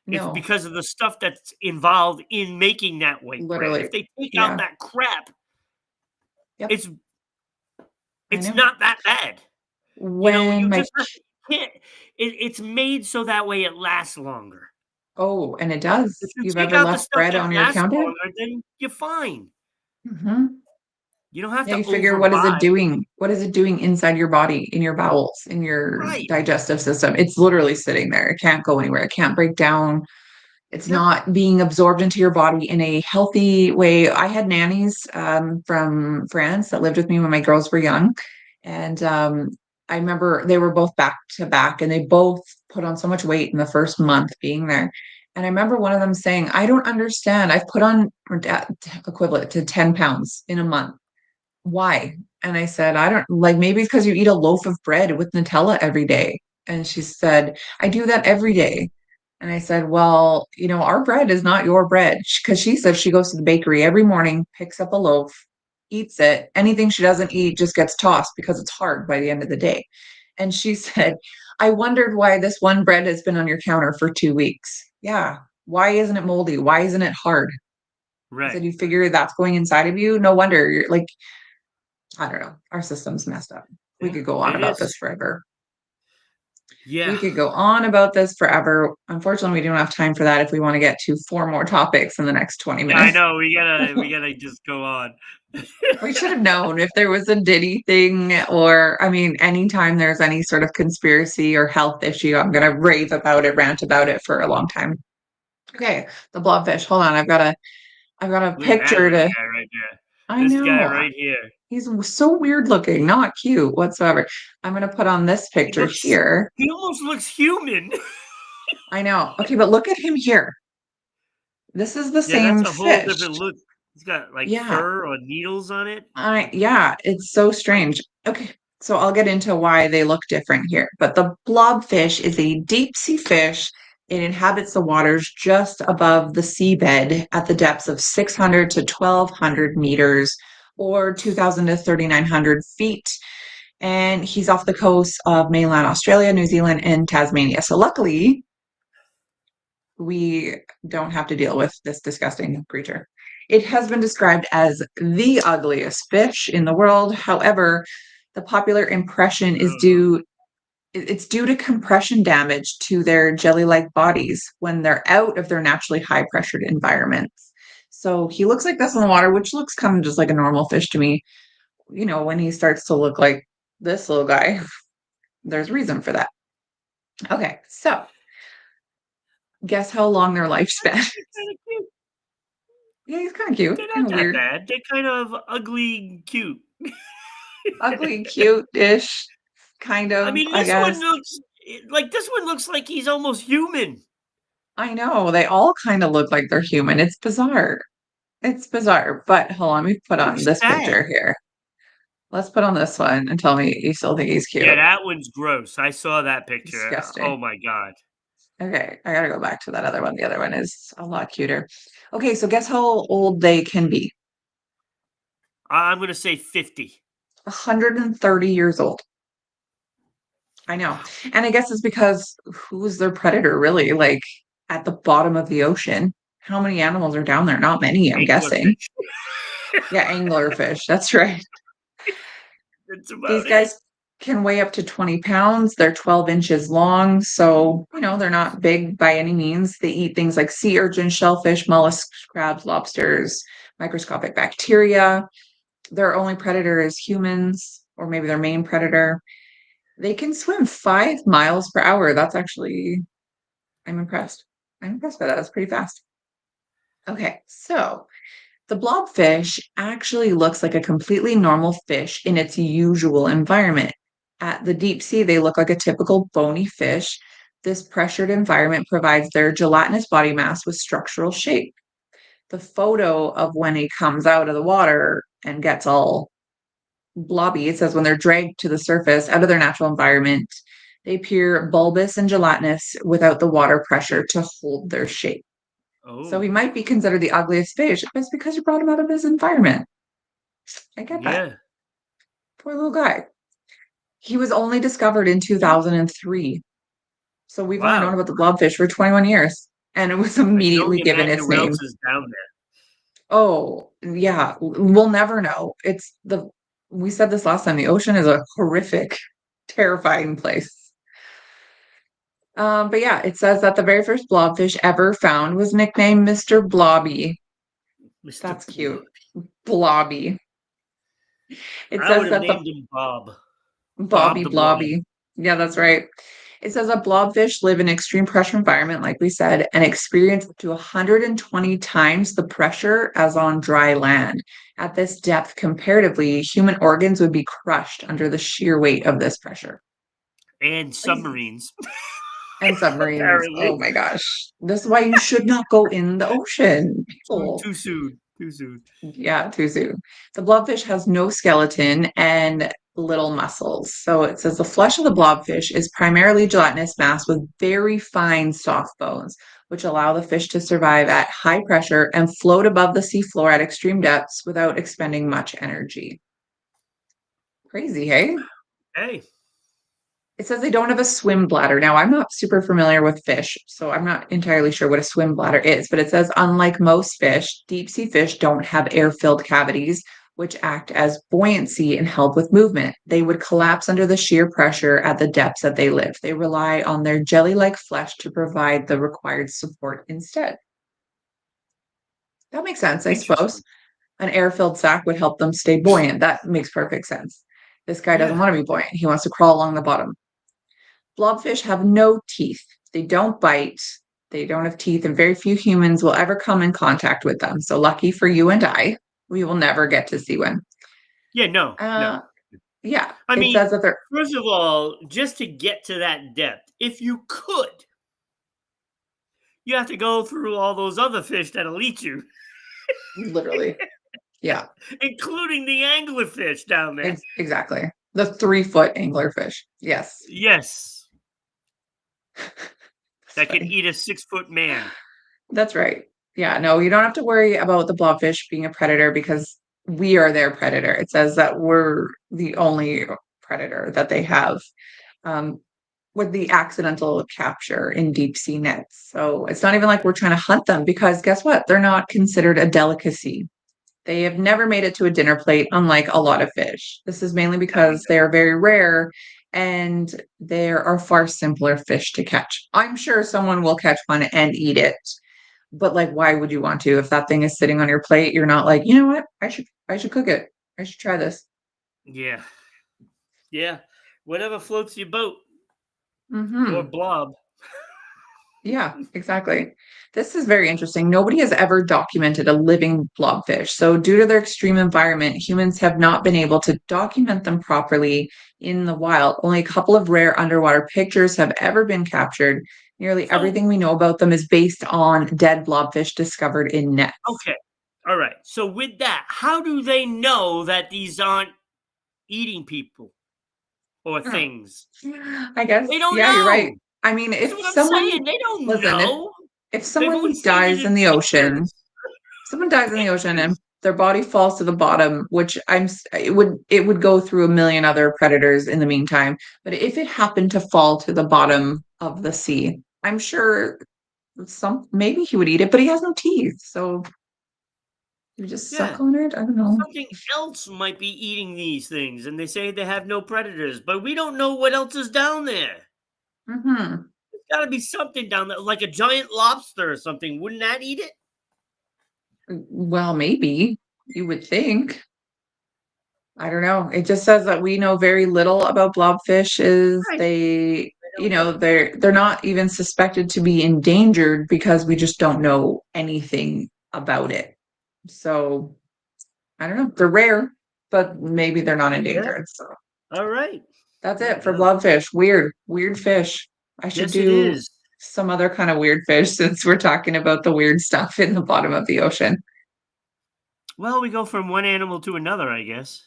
it's no, because of the stuff that's involved in making that white bread. If literally. they take out Yeah. that crap, Yep. it's I it's know. not that bad. When You my just have to can't it's made so that way it lasts longer. Oh, and it If does. you You've take ever out the left stuff bread that on your lasts counter? longer, then you're fine. Hmm. You don't have Yeah, to you figure, what is it overbuy. doing? What is it doing inside your body, in your bowels, in your Right. digestive system? It's literally sitting there. It can't go anywhere. It can't break down. It's Yep. not being absorbed into your body in a healthy way. I had nannies from France that lived with me when my girls were young. And I remember they were both back to back and they both put on so much weight in the first month being there. And I remember one of them saying, I don't understand. I've put on equivalent to 10 pounds in a month. Why? And I said, I don't like, maybe it's because you eat a loaf of bread with Nutella every day. And she said, I do that every day. And I said, well, our bread is not your bread. Because she says she goes to the bakery every morning, picks up a loaf, eats it. Anything she doesn't eat just gets tossed because it's hard by the end of the day. And she said, I wondered why this one bread has been on your counter for 2 weeks. Yeah. Why isn't it moldy? Why isn't it hard? I said, Right. you figure that's going inside of you? No wonder you're like, I don't know. Our system's messed up. We Yeah, could go on it about this is. forever. We Yeah. could go on about this forever. Unfortunately, we don't have time for that if we want to get to four more topics in the next 20 Yeah, I minutes. know. We gotta just go on. We should have known if there was a Diddy thing, or, I mean, anytime there's any sort of conspiracy or health issue, I'm going to rave about it, rant about it for a long time. Okay, the blobfish. Hold on, I've got a Look at that picture little to. guy right there. I This guy know. right here. He's so weird looking, not cute whatsoever. I'm going to put on this He picture looks. here. He almost looks human. I know. Okay, but look at him here. This is the Yeah, that's same a whole fish. different look. He's got like Yeah. fur or needles on it. I yeah, it's so Like, strange. Okay, so I'll get into why they look different here. But the blobfish is a deep sea fish. It inhabits the waters just above the seabed at the depths of 600 to 1200 meters or 2000 to 3900 feet. And he's off the coast of mainland Australia, New Zealand, and Tasmania. So luckily, we don't have to deal with this disgusting creature. It has been described as the ugliest fish in the world. However, the popular impression is oh, due to compression damage to their jelly-like bodies when they're out of their naturally high-pressured environments. So he looks like this in the water, which looks kind of just like a normal fish to me. When he starts to look like this little guy, there's reason for that. Okay, so guess how long their lifespan? they're kind of cute. Yeah, he's kind of cute, They're kind not of that weird. bad. They're kind of ugly, cute. Ugly, cute-ish, kind I of, mean, I guess. this one looks like he's almost human. I know, they all kind of look like they're human. It's bizarre. It's bizarre. But hold on, let me put He on looks this sad. picture here. Let's put on this one and tell me you still think he's Yeah, cute. that one's gross. I saw that picture. Disgusting. Oh my god. Okay, I gotta go back to that other one. The other one is a lot cuter. Okay, so guess how old they can be? I'm gonna say 50. 130 years old. I know. Wow. And I guess it's because who's their predator, really? Like at the bottom of the ocean. How many animals are down there? Not many, I'm guessing. Anglerfish. Yeah, anglerfish. That's right. That's These about it. guys can weigh up to 20 pounds. They're 12 inches long. So, they're not big by any means. They eat things like sea urchins, shellfish, mollusks, crabs, lobsters, microscopic bacteria. Their only predator is humans, or maybe their main predator. They can swim 5 miles per hour. That's actually, I'm impressed. I'm impressed by that. That's pretty fast. Okay, so the blobfish actually looks like a completely normal fish in its usual environment. At the deep sea, they look like a typical bony fish. This pressured environment provides their gelatinous body mass with structural shape. The photo of when he comes out of the water and gets all blobby, it says when they're dragged to the surface out of their natural environment, they appear bulbous and gelatinous without the water pressure to hold their shape. So he Oh, might be considered the ugliest fish, but it's because you brought him out of his environment. I get that. yeah. Poor little guy. He was only discovered in 2003. So we've only known Wow. about the blobfish for 21 years. And it was I can immediately only given imagine its what name. else is down there. Oh, yeah. We'll never know. We said this last time, the ocean is a horrific, terrifying place. But yeah, it says that the very first blobfish ever found was nicknamed Mr. Blobby. Mr. That's cute. Blob. Blobby. It I would says have that the named him Bob. Bobby Bob the Blob. Blobby. Yeah, that's right. It says that blobfish live in extreme pressure environment, like we said, and experience up to 120 times the pressure as on dry land. At this depth, comparatively, human organs would be crushed under the sheer weight of this pressure. And Crazy. submarines, And submarines. Oh apparently. my gosh. This is why you should not go in the ocean. People. Too soon. Too soon. Yeah, too soon. The blobfish has no skeleton and little muscles. So it says the flesh of the blobfish is primarily gelatinous mass with very fine soft bones, which allow the fish to survive at high pressure and float above the seafloor at extreme depths without expending much energy. Crazy, hey? Hey, It says they don't have a swim bladder. Now, I'm not super familiar with fish, so I'm not entirely sure what a swim bladder is, but it says unlike most fish, deep sea fish don't have air filled cavities, which act as buoyancy and help with movement. They would collapse under the sheer pressure at the depths that they live. They rely on their jelly like flesh to provide the required support instead. That makes sense, I suppose. interesting. An air filled sac would help them stay buoyant. That makes perfect sense. This guy doesn't Yeah. want to be buoyant, he wants to crawl along the bottom. Blobfish have no teeth. They don't bite. They don't have teeth, and very few humans will ever come in contact with them. So lucky for you and I, we will never get to see one. Yeah, no, Uh, no. yeah, I it mean, says that they're first of all, just to get to that depth, if you could, you have to go through all those other fish that'll eat you, literally, yeah, including the anglerfish down there. exactly. The 3 foot anglerfish. Yes, Yes, that's that could funny. eat a 6 foot man. That's right. Yeah, no, you don't have to worry about the blobfish being a predator because we are their predator. It says that we're the only predator that they have. Um, with the accidental capture in deep sea nets. So it's not even like we're trying to hunt them because guess what? They're not considered a delicacy. They have never made it to a dinner plate, unlike a lot of fish. This is mainly There you because they go. are very rare and there are far simpler fish to catch. I'm sure someone will catch one and eat it. But like, why would you want to? If that thing is sitting on your plate, you're not like, you know what? I should cook it. I should try this. Yeah, yeah. Whatever floats your boat or Hmm. blob. Yeah, exactly. This is very interesting. Nobody has ever documented a living blobfish. So, due to their extreme environment, humans have not been able to document them properly in the wild. Only a couple of rare underwater pictures have ever been captured. Nearly So, everything we know about them is based on dead blobfish discovered in nets. okay. All right. So, with that, how do they know that these aren't eating people or Hmm. things? I guess, They don't yeah, you're right. know. I mean, That's if what I'm someone, saying. They don't listen, know. if They've only someone seen it dies in in the ocean, pictures. someone dies in the ocean and Pictures. their body falls to the bottom, which it would go through a million other predators in the meantime. But if it happened to fall to the bottom of the sea, I'm sure some maybe he would eat it, but he has no teeth, so you just suck Yeah. on it. I don't know. Something else might be eating these things, and they say they have no predators, but we don't know what else is down there. Hmm. There's got to be something down there, like a giant lobster or something. Wouldn't that eat it? Well, maybe you would think. I don't know. It just says that we know very little about blobfish. Is Right. they, I don't know. they're not even suspected to be endangered because we just don't know anything about it. So I don't know. They're rare, but maybe they're not Yeah. endangered. So All right. that's There you it for go. blobfish. Weird, weird fish. I should Yes, it do is. some other kind of weird fish since we're talking about the weird stuff in the bottom of the ocean. Well, we go from one animal to another, I guess.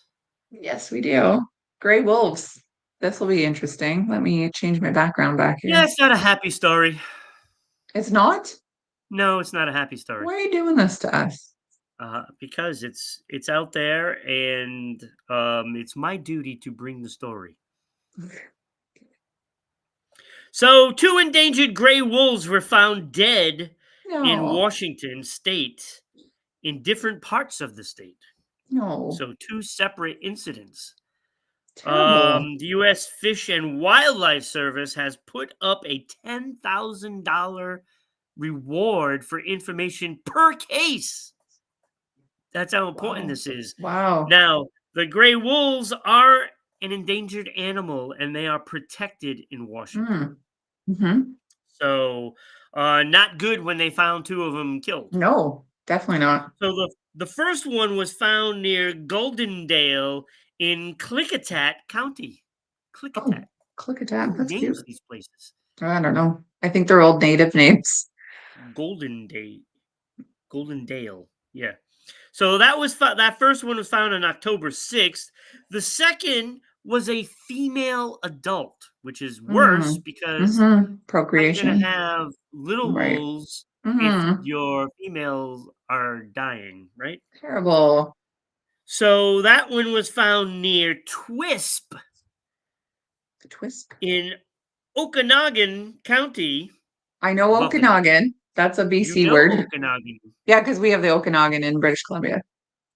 Yes, we do. Gray wolves. This will be interesting. Let me change my background back Yeah, here. it's not a happy story. It's not? No, it's not a happy story. Why are you doing this to us? Because it's out there, and it's my duty to bring the story. So, two endangered gray wolves were found dead in No, Washington state in different parts of the state. no. So, two separate incidents. Terrible. The U.S. Fish and Wildlife Service has put up a $10,000 reward for information per case. That's how important Wow. this is. Wow. Now, the gray wolves are an endangered animal and they are protected in Washington. Mm. Hmm. So, not good when they found two of them killed. No, definitely not. So the first one was found near Goldendale in Klickitat County. Oh, Klickitat. click a tab. Who That's cute. names these places? I don't know. I think they're old native names. Goldendale. Goldendale. Yeah. So that first one was found on October 6th. The second was a female adult, which is worse Mm. because Mhm. how are you going to Procreation. have little Right. wolves if Mhm. your females are dying, right? Terrible. So that one was found near Twisp The twist. in Okanagan County I know of Okanagan. Okanagan. That's a You BC know word. Okanagan. Yeah, because we have the Okanagan in British Columbia,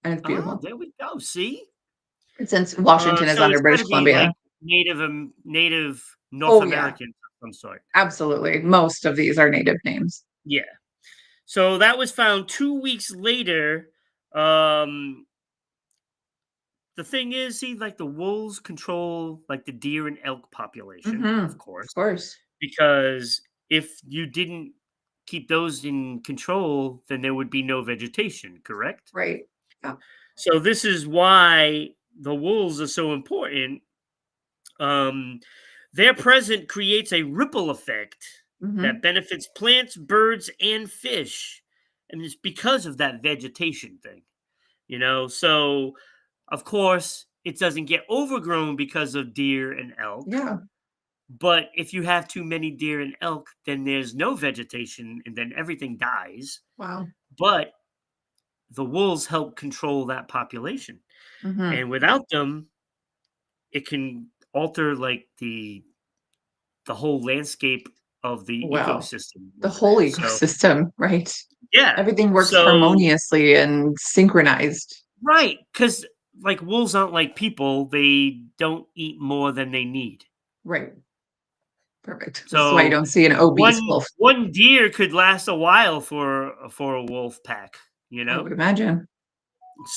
and it's Oh, beautiful. there we go. See? And since Washington is So under it's got British to be like Columbia. native North Oh, yeah, American of some sort. absolutely. Most of these are native names. Yeah. So that was found 2 weeks later. Um, the thing is, see, like the wolves control like the deer and elk population, of Of course, course. because if you didn't keep those in control, then there would be no vegetation, correct? Right. Yeah. So this is why the wolves are so important. Um, their presence creates a ripple effect that Mhm. benefits plants, birds, and fish, and it's because of that vegetation thing. So of course it doesn't get overgrown because of deer and elk. Yeah. But if you have too many deer and elk, then there's no vegetation and then everything dies. Wow. But the wolves help control that population. Mhm. And without them, it can alter like the whole landscape of the Wow. ecosystem The over whole there. So ecosystem, right? yeah. Everything works So harmoniously and synchronized. right, because like wolves aren't like people. They don't eat more than they need. Right. Perfect. This is why you So don't see an obese one wolf, one deer could last a while for a wolf pack, you I know? would imagine.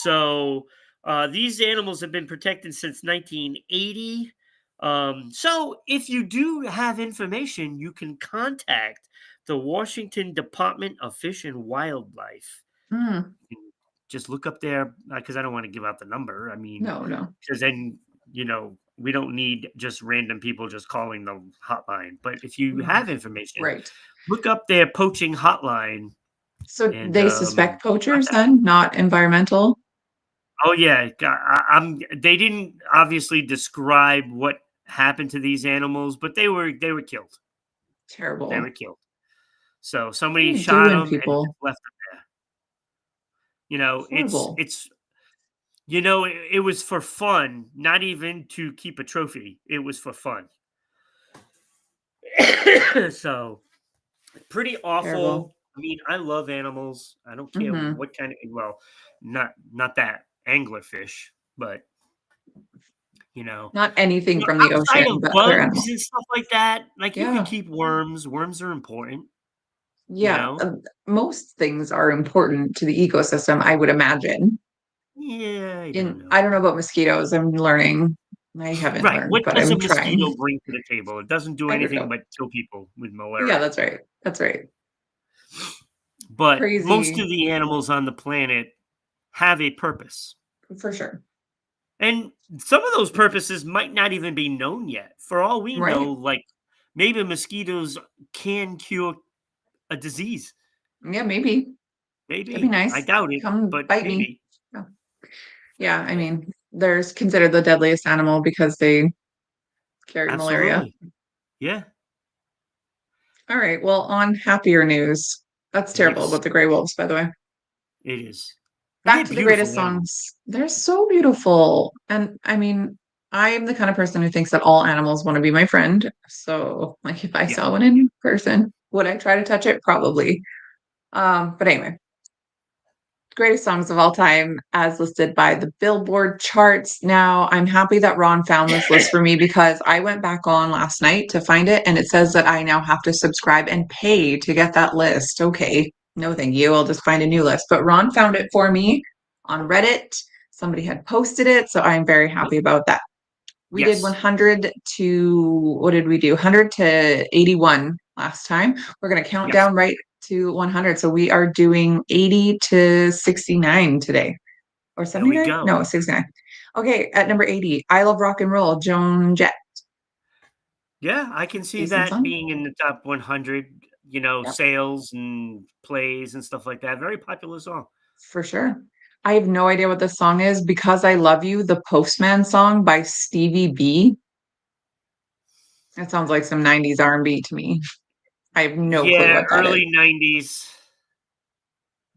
So these animals have been protected since 1980. So if you do have information, you can contact the Washington Department of Fish and Wildlife. Mm. You can just look up there because I don't want to give out the number. I mean, No, no. because then we don't need just random people just calling the hotline. But if you Mm. have information, Right. look up their poaching hotline So and they suspect poachers contact. then, not environmental? Oh yeah, I'm. They didn't obviously describe what happened to these animals, but they were killed. They were Terrible. killed. So What are somebody you shot doing, them and people? just left them there. You know, it's Horrible. it's it was for fun, not even to keep a trophy. It was for fun. So pretty Terrible. awful. I mean, I love animals. I don't care Mhm. what kind of not that anglerfish, but you know, Not anything from the outside ocean, of but other bugs animals. and stuff like that, like you could Yeah. keep worms. Worms are important, you Yeah, know. most things are important to the ecosystem, I would imagine. Yeah, I don't In know. I don't know about mosquitoes, I'm learning. I haven't Right. learned, What but does a I'm trying. mosquito bring to the table? It doesn't do I don't anything know. but kill people with Yeah, malaria. that's right. That's right. But most Crazy of the animals on the planet have a purpose. for sure. And some of those purposes might not even be known yet. For all we know, Right? like maybe mosquitoes can cure a disease. Yeah, maybe. That'd be Maybe. I nice. doubt it, Come but bite me. maybe. Yeah. Yeah, I Yeah. mean, they're considered the deadliest animal because they carry malaria. Absolutely. Yeah. All right. Well, on happier news. That's terrible Yes, about the gray wolves, by the way. it is. And Back they're to the greatest beautiful animals. songs. They're so beautiful. And I mean, I am the kind of person who thinks that all animals want to be my friend. So, like, if I Yeah. saw one in person, would I try to touch it? Probably. But anyway, greatest songs of all time as listed by the Billboard charts. Now, I'm happy that Ron found this list for me because I went back on last night to find it and it says that I now have to subscribe and pay to get that list. Okay, no thank you. I'll just find a new list. But Ron found it for me on Reddit. Somebody had posted it, so I'm very happy about that. We did Yes. 100 to, what did we do? 100 to 81 last time. We're going to count Yes. down right to 100. So we are doing 80 to 69 today. Or There we 79? go. No, 69. Okay, at number 80, I Love Rock and Roll, Joan Jett. Yeah, I can see Decent that song. being in the top 100, Yep, sales and plays and stuff like that. Very popular song. for sure. I have no idea what this song is. Because I Love You, the Postman song by Stevie B. That sounds like some 90s R&B to me. I have no clue Yeah, what that is. early 90s.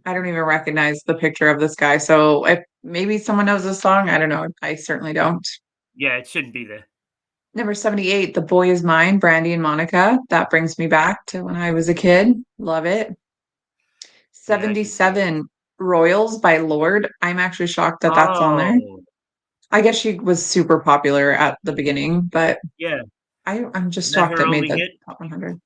I don't even recognize the picture of this guy. So if maybe someone knows this song, I don't know. I certainly don't. Yeah, it shouldn't be there. Number 78, The Boy Is Mine, Brandy and Monica. That brings me back to when I was a kid. Love it. Yeah, I can see it. 77, Royals by Lord. I'm actually shocked that that's on there. Oh, I guess she was super popular at the beginning, but yeah. I'm Is just that shocked her it made only the hit? top 100.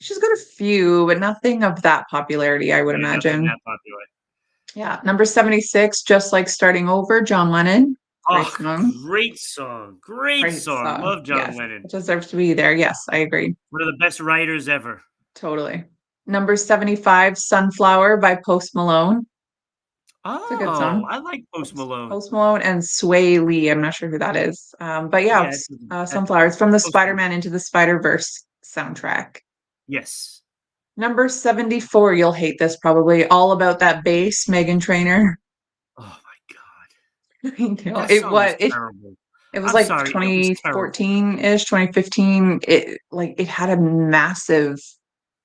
She's got a few, but nothing of that popularity, I would Yeah, nothing imagine. that popular. Yeah. Number 76, Just Like Starting Over, John Lennon. Great Oh, song. great song. Great Great song. song. Love John Yes. Lennon. It deserves to be there. Yes, I agree. One of the best writers ever. Totally. Number 75, Sunflower by Post Malone. It's a good Oh, song. I like Post Malone. Post Malone and Sway Lee. I'm not sure who that is. But yeah, Yeah, that's Sunflower. It's from the Post Malone. Spider-Man Into the Spider-Verse soundtrack. Yes. Number 74, you'll hate this probably. All About That Bass, Megan Trainor. Oh my god. You know, That song is terrible. it was I'm like sorry, it was terrible. 2014-ish, 2015. It had a massive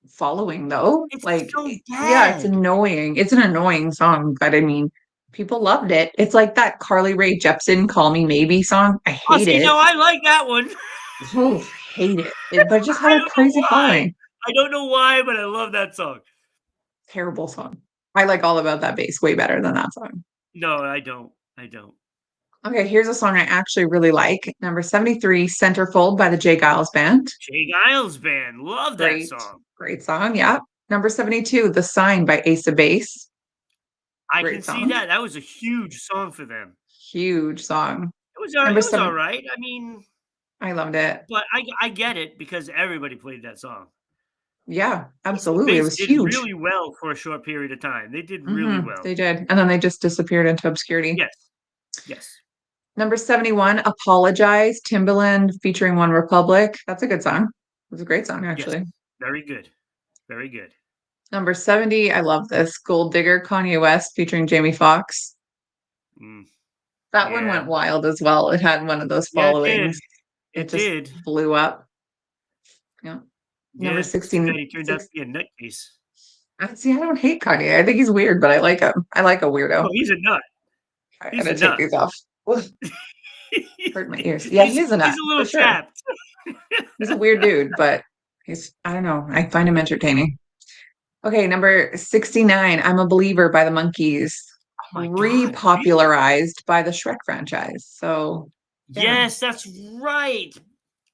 following though. It's Like, so yeah, it's bad. annoying. It's an annoying song, but I mean, people loved it. It's like that Carly Rae Jepsen "Call Me Maybe" song. I Oh, hate see, it. no, I like that one. Oh, hate it. But it just had I a don't know crazy why. following. I don't know why, but I love that song. Terrible song. I like All About That Bass way better than that song. No, I don't. I don't. Okay, here's a song I actually really like. Number 73, Centerfold by the J. Giles Band. Jay Giles Band, love that Great, song. great song. Yeah. Number 72, The Sign by Ace of Base. I can Great see song. that. That was a huge song for them. Huge song. It Number was seven, alright. I mean, I loved it. but I get it because everybody played that song. Yeah, Ace of absolutely. It Base was did huge. really well for a short period of time. They did really well. They did. And then they just disappeared into obscurity. Yes. Yes. Number 71, Apologize, Timbaland featuring One Republic. That's a good song. It was a great song, Yes. actually. Very good. Very good. Number 70, I love this. Gold Digger, Kanye West featuring Jamie Foxx. Mm, That one yeah. went wild as well. It had one of those Yeah, it did. followings. It It just did. blew up. Yeah. Number Yeah, it's too bad 16, he turned out to six. be a nutcase. See, I don't hate Kanye. I think he's weird, but I like him. I like a weirdo. Oh, he's a nut. I He's a gotta take nut. these off. Ugh, hurt my ears. Yeah, he is a He's nut a for little sure. chapped. He's a weird dude, but I don't know. I find him entertaining. Okay, number 69, I'm a Believer by the Monkees, Oh my god, really? repopularized by the Shrek franchise. So, yeah, Yes, that's right.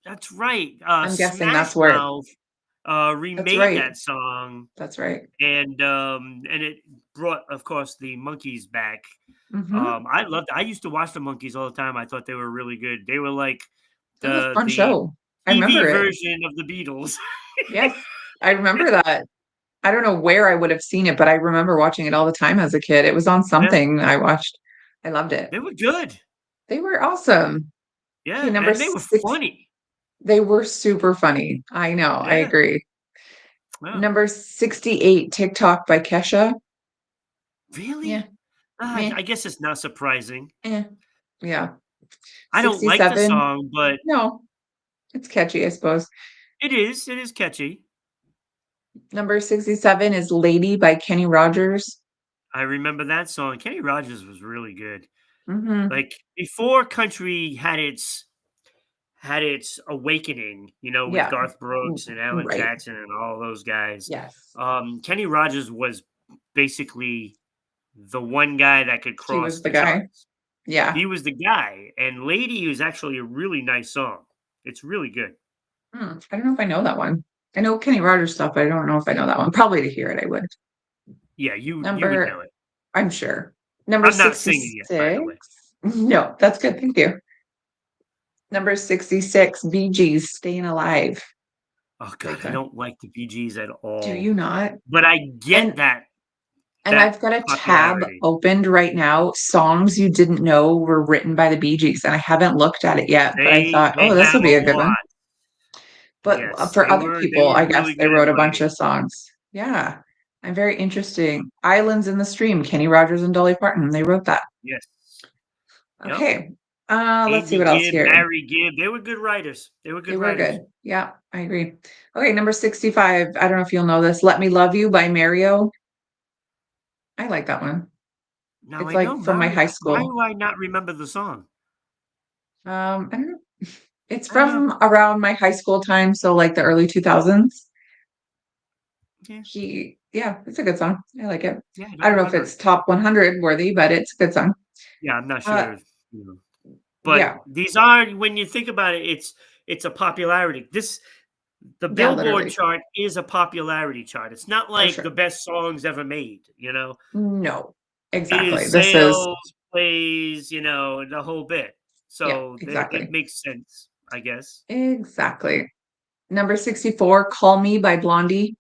That's right. I'm guessing Smash that's where Mouth, that's remade right. that song, That's right. and it brought, of course, the Monkeys back. Hmm. I used to watch the Monkeys all the time. I thought they were really good. They were like It was a fun the show. I TV remember it. version of the Beatles. Yes, I remember that. I don't know where I would have seen it, but I remember watching it all the time as a kid. It was on Yeah, something I watched. I loved it. they were good. They were awesome. Okay, Yeah, number and they were 6, funny. they were super funny. I know, I Yeah, agree. wow. Number 68, TikTok by Kesha. Yeah, Really? meh, I guess it's not surprising. eh. Yeah. I don't like the 67, song, but no, it's catchy, I suppose. it is catchy. Number 67 is Lady by Kenny Rogers. I remember that song. Kenny Rogers was really good. Hmm. Like, before country had its awakening, with Yeah. Garth Brooks and Alan Right. Jackson and all those guys, Yes. Kenny Rogers was basically the one guy that could He was cross the the guy. charts. Yeah. He was the guy, and Lady is actually a really nice song. It's really good. I don't know if I know that one. I know Kenny Rogers stuff, but I don't know if I know that one. Probably to hear it, I would. Yeah, you would know Number, it. I'm sure. Number I'm not singing it, by the 66. way. No, that's good. Thank you. Number 66, Bee Gees, Staying Alive. Oh god, Great I song. don't like the Bee Gees at Do all, you not? but I get And and that I've got a tab popularity. opened right now, songs you didn't know were written by the Bee Gees, and I haven't looked at it yet, but I thought, They oh, this will have be a a good one. lot. But Yes, for other they people, were I guess really they good at wrote a bunch writing. of songs. Yeah. I'm very interesting. Islands in the Stream, Kenny Rogers and Dolly Parton. They wrote that. Yes. Yep. Okay. Let's see Amy what else Gibb, here. Barry Gibb, they were good writers. They were They good were writers. good. Yeah, I agree. Okay, number 65. I don't know if you'll know this. Let Me Love You by Mario. I like that one. Now It's I know like from my Mario. high Why school. do I not remember the song? I don't know. It's I don't know. from around my high school time, so like the early 2000s. Yeah, Yeah, it's a good song. I like it. yeah, I I don't don't know if remember it. it's top 100 worthy, but it's a good song. Yeah, I'm not Uh, sure. You know, but yeah, these are when you think about it, it's a popularity. The yeah, Billboard literally, chart is a popularity chart. It's not for like the sure. best songs ever made. You know, No, it exactly. is This is, sales, plays, the whole bit. yeah, So it exactly. makes sense, I guess. Exactly. Number 64, Call Me by Blondie.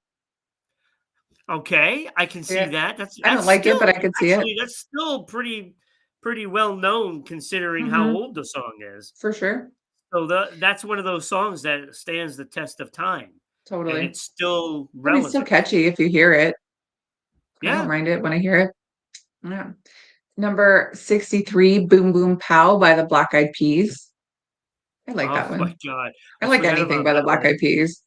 Okay, I can See see it? that. That's I don't that's like it, but I still could see it. actually that's still pretty well known considering how Hmm. old the song is. For sure. So that's one of those songs that stands the test of time, and Totally. it's still I mean, it's still relative. catchy if you hear it. I don't Yeah. mind it when I hear it. Yeah. Number 63, Boom Boom Pow by the Black Eyed Peas. I like Oh that my one. god, I I like forgot anything about by the that Black one. Eyed Peas.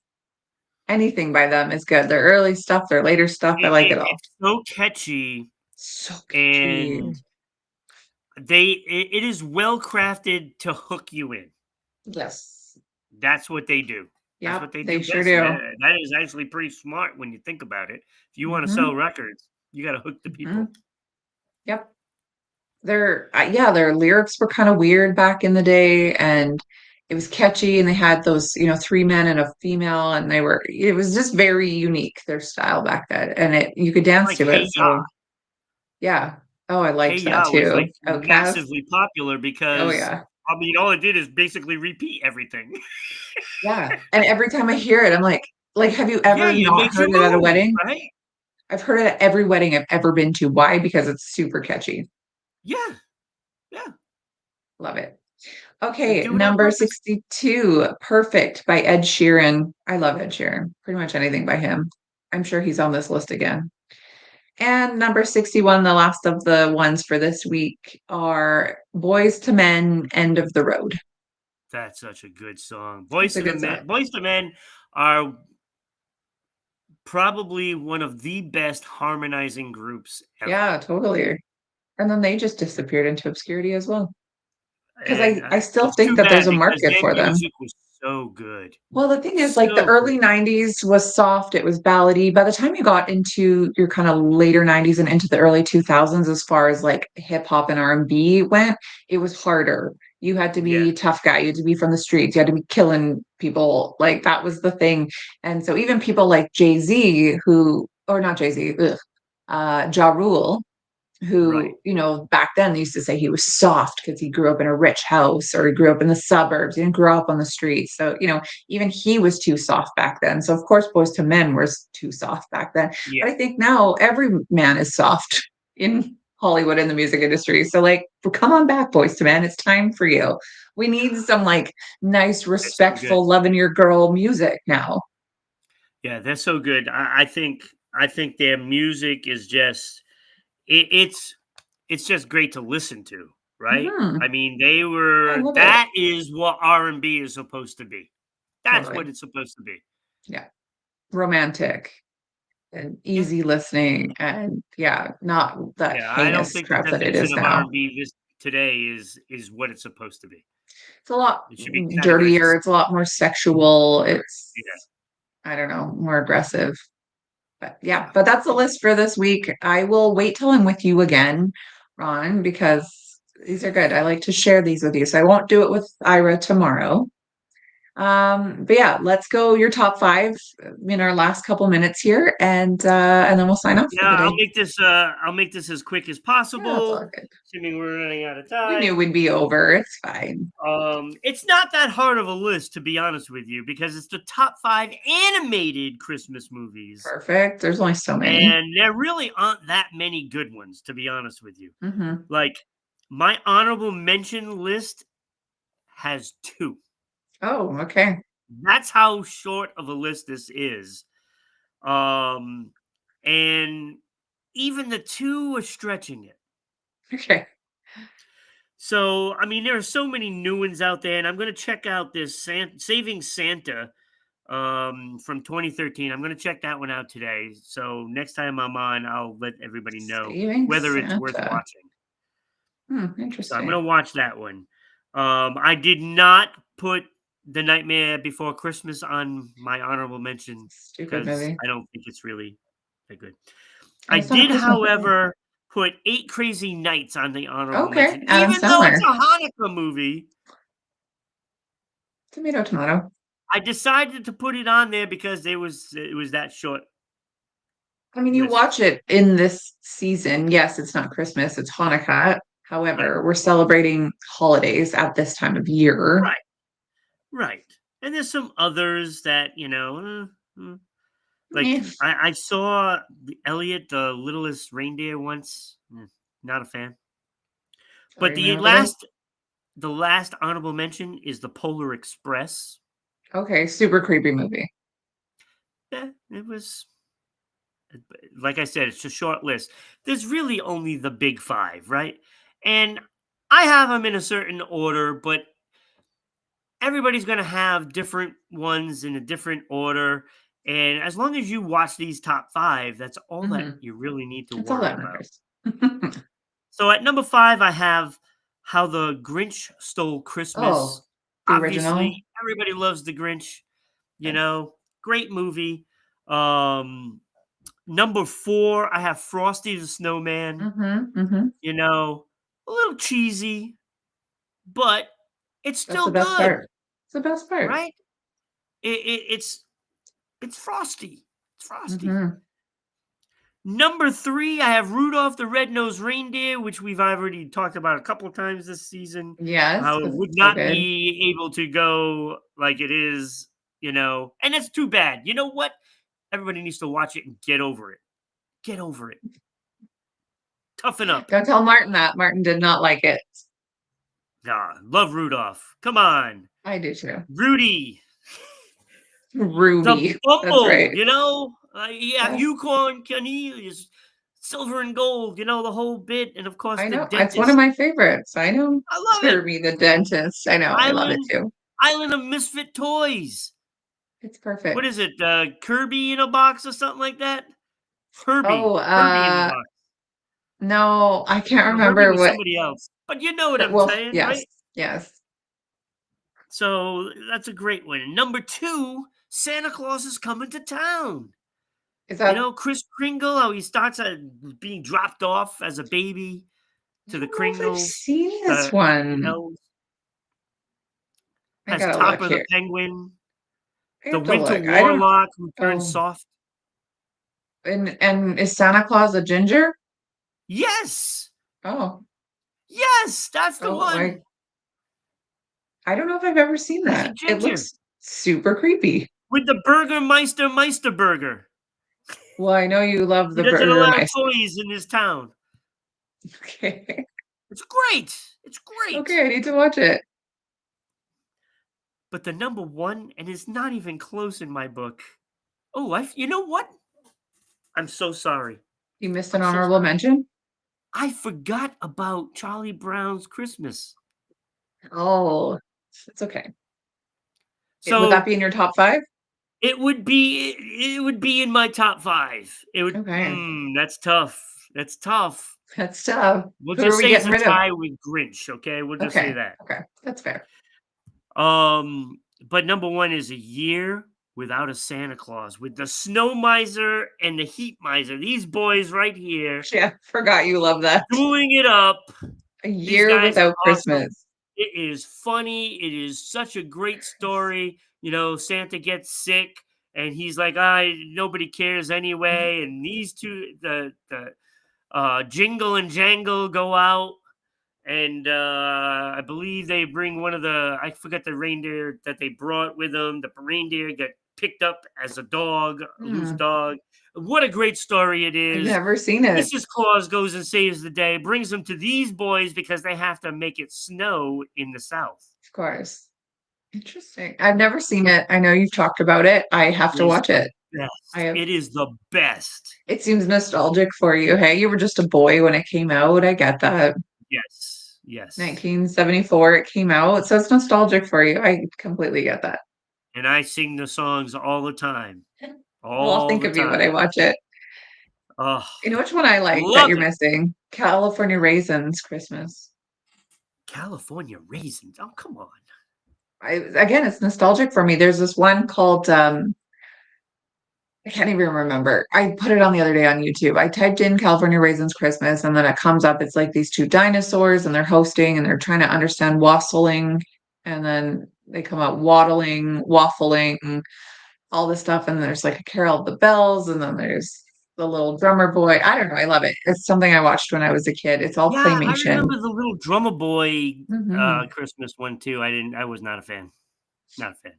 Anything by them is good. Their early stuff, their later stuff, I like it all. It's so catchy, So and catchy. it is well crafted to hook you in. Yes. That's what they do. That's what Yep, they they do sure best, and do. that is actually pretty smart when you think about it. If you wanna Hmm. sell records, you gotta hook the Hmm. people. Yep. Yeah, their lyrics were kind of weird back in the day, and it was catchy, and they had those, three men and a female, and it was just very unique, their style back then, and you could dance Like, to "Hey it. Ya." So yeah. Oh, I "Hey liked that Ya" was, too. like, Outcast. massively popular Oh because, yeah. I mean, all it did is basically repeat everything. Yeah. And every time I hear it, I'm like, have you Yeah, ever it not makes you heard it at a move, wedding? right? I've heard it at every wedding I've ever been to. Why? Because it's super catchy. Yeah, yeah. Love it. They Okay, do it on number purpose. 62, Perfect by Ed Sheeran. I love Ed Sheeran. Pretty much anything by him. I'm sure he's on this list again. And number 61, the last of the ones for this week are Boys to Men, End of the Road. That's such a good song. It's a good song. Boys to Men are probably one of the best harmonizing groups ever, Yeah, totally. And then they just disappeared into obscurity as well. Because and, I still it's think too that there's bad a because market their for them. music was so good. Well, the thing is, like the So early good. 90s was soft, it was ballady. By the time you got into your kind of later 90s and into the early 2000s, as far as like hip hop and R&B went, it was harder. You had to Yeah, be a tough guy, you had to be from the streets, you had to be killing people. Like that was the thing. And so even people like Jay-Z, or not Jay-Z, Ja Rule, right. who, back then they used to say he was soft because he grew up in a rich house or he grew up in the suburbs. He didn't grow up on the streets. So, even he was too soft back then. So, of course, Boys to Men was too soft back then. Yeah. But I think now every man is soft in Hollywood in the music industry. So, like, come on back, Boys to Men. It's time for you. We need some like nice, They're so good. respectful, loving your girl music now. Yeah, they're so good. I think their music is just it's just great to listen to, right? Hmm. I mean, I love it. that is what R&B is supposed to be. That's what Totally. it's supposed to be. Yeah. Romantic and Yeah. easy listening and yeah, not that Yeah, I don't heinous think the crap that it definition is of now. R&B this today is what it's supposed to be. It's a lot It should be categorized dirtier, as it's a lot more sexual, yeah. it's I don't know, more aggressive. But yeah, Yeah. but that's the list for this week. I will wait till I'm with you again, Ron, because these are good. I like to share these with you. So I won't do it with Ira tomorrow. But yeah, let's go your top five in our last couple minutes here, and then we'll sign off for Yeah, the day. I'll make this as quick as Yeah, that's all possible, good. assuming we're running out of We knew time. we'd be over. It's fine. It's not that hard of a list, to be honest with you, because it's the top 5 animated Christmas movies, Perfect. There's only so many. and there really aren't that many good ones, to be honest with you. Hmm. Like, my honorable mention list has 2. Oh, okay. That's how short of a list this is. Um, and even the 2 are stretching it. Okay. So, I mean, there are so many new ones out there, and I'm gonna check out this Saving Santa, from 2013. I'm gonna check that one out today. So next time I'm on, I'll let everybody know Saving whether it's worth Santa. watching. So I'm gonna Interesting. watch that one. I did not put The Nightmare Before Christmas on my honorable mention Stupid because movie. I don't think it's really that good. And I it's not a did, Christmas movie. however, put Eight Crazy Nights on the honorable Okay, mention, Adam even though it's Sandler. a Hanukkah movie. Tomato, tomato. I decided to put it on there because it was that short I mean, you list. watch it in this season. Yes, it's not Christmas, it's Hanukkah. Right, However, we're celebrating holidays at this time of year. right, right. And there's some others that like Eh, I saw Elliot the Littlest Reindeer once. Not a fan. don't But even know what that is. the last honorable mention is the Polar Express. Okay, super creepy movie. Yeah, it was, like I said, it's a short list. There's really only the big five, right? And I have them in a certain order, but everybody's going to have different ones in a different order. And as long as you watch these top five, that's all that Hmm. you really need to That's all worry that about. matters. So at number five, I have How the Grinch Stole Christmas. Oh, the original. Obviously, everybody loves the Grinch. Yes. Great movie. Um, Number four, I have Frosty the Snowman. Hmm. A little cheesy, but it's That's the still best good, part. It's the best part. right? It's Frosty. It's Frosty. Hmm. Number three, I have Rudolph the Red-Nosed Reindeer, which we've already talked about a couple times this season. Yes, How it because would it's so not good. be able to go like it is, and it's too bad. You know what? Everybody needs to watch it and get over it. Get over it. Toughen up. Don't tell Martin that. Martin did not like it. Ah, love Rudolph. Come on. I do too. Rudy, the Ruby. That's Bumble, right. yeah, Yes. Yukon Cornelius, silver and gold, the whole bit. And of course, I the know. It's one of dentist. my favorites. I know. I love it. Kirby the dentist. I know. I love it Island, too. Island of Misfit Toys. It's What is perfect. it? Kirby in a box or something like that? Oh, Herbie in the box. no, I can't No, Herbie remember was what. somebody else. But you know what I'm Well, saying, yes. right? Yes. So that's a great one. And number two, Santa Claus is coming to town. Is that, Chris Kringle, how he starts being dropped off as a baby I to the don't know if I've Kringles, seen this the one. elves, I has gotta look Topper the here. Penguin, I the have to Winter look. I don't, Warlock who turns oh, soft. and is Santa Claus a ginger? Yes! Oh, Yes! That's the oh, one! I don't know if I've ever seen He's a that. It ginger looks super creepy. with the Meister Burger. Well, I know you love He the doesn't allow Burgermeister. toys in his town. Okay. It's great. It's great. Okay, I need to watch it. But the number one, and it's not even close in my book. Oh, you know what? I'm so sorry. You missed an I'm so honorable sorry. mention? I forgot about Charlie Brown's Christmas. Oh, it's okay. Would that So be in your top five? it would be in my top five. It would. Okay, That's tough. That's tough. that's tough. We'll Who are just we say it's getting a rid of? tie with Grinch. Okay, we'll just say Okay, that. okay, that's fair. But number one is A Year Without a Santa Claus with the Snow Miser and the Heat Miser. These boys right here Yeah, forgot you love that. doing it up. A These year guys without are awesome. Christmas. It is funny. It is such a great story. Santa gets sick and he's like, nobody cares anyway. And these two, the Jingle and Jangle go out. And I believe they bring I forget the reindeer that they brought with them. The reindeer got picked up as a dog, a loose Hmm, dog. What a great story it I've is. never seen it. Mrs. Claus goes and saves the day, brings them to these boys because they have to make it snow in the South. Of course. Interesting. I've never seen it. I know you've talked about it. I have to Is watch it. I best. have It is the best. it seems nostalgic for you, hey? You were just a boy when it came out, I get that. Yes, yes. 1974 it came out, so it's nostalgic for you, I completely get that. And I sing the songs all the time, Well, I'll all think the of you when I time. watch it. Oh, You know which one I like that love you're it. missing? California Raisins Christmas. California raisins. Oh, come on. Again, it's nostalgic for me. There's this one called I can't even remember. I put it on the other day on YouTube. I typed in California Raisins Christmas and then it comes up. It's like these two dinosaurs and they're hosting and they're trying to understand wassailing. And then they come out waddling, waffling, all this stuff. And there's like a Carol of the Bells and then there's the little drummer boy. I don't know. I love it. It's something I watched when I was a kid. It's all Yeah, I claymation. remember the little drummer boy Hmm. Christmas one too. I was not a fan. Not a fan.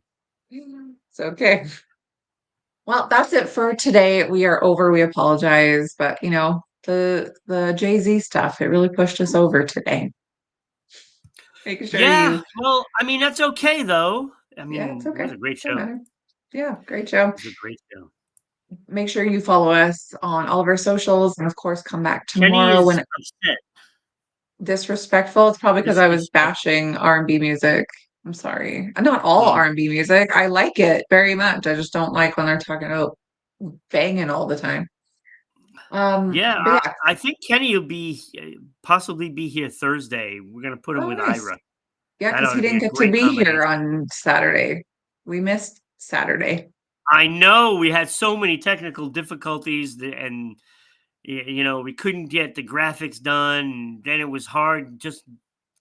It's okay. Well, that's it for today. We are over. We apologize, but the Jay-Z stuff, it really pushed us over today. Making sure Yeah, you well, I mean, that's okay though. I Yeah, it's mean, it okay. was a great Doesn't show. matter. Yeah, great show. It was a great show. Make sure you follow us on all of our socials and of course come back Kenny tomorrow is when upset. disrespectful. It's probably because I was Disrespect. bashing R&B music. I'm sorry. Not all Mm. R&B music. I like it very much. I just don't like when they're talking about banging all the time. Yeah, But yeah. I think Kenny will be possibly be here Thursday. We're gonna put him Oh, with nice. Ira. Yeah, That because ought he to be didn't a get to great be here combination. on Saturday. We missed Saturday. I know we had so many technical difficulties, and we couldn't get the graphics done. And then it was hard just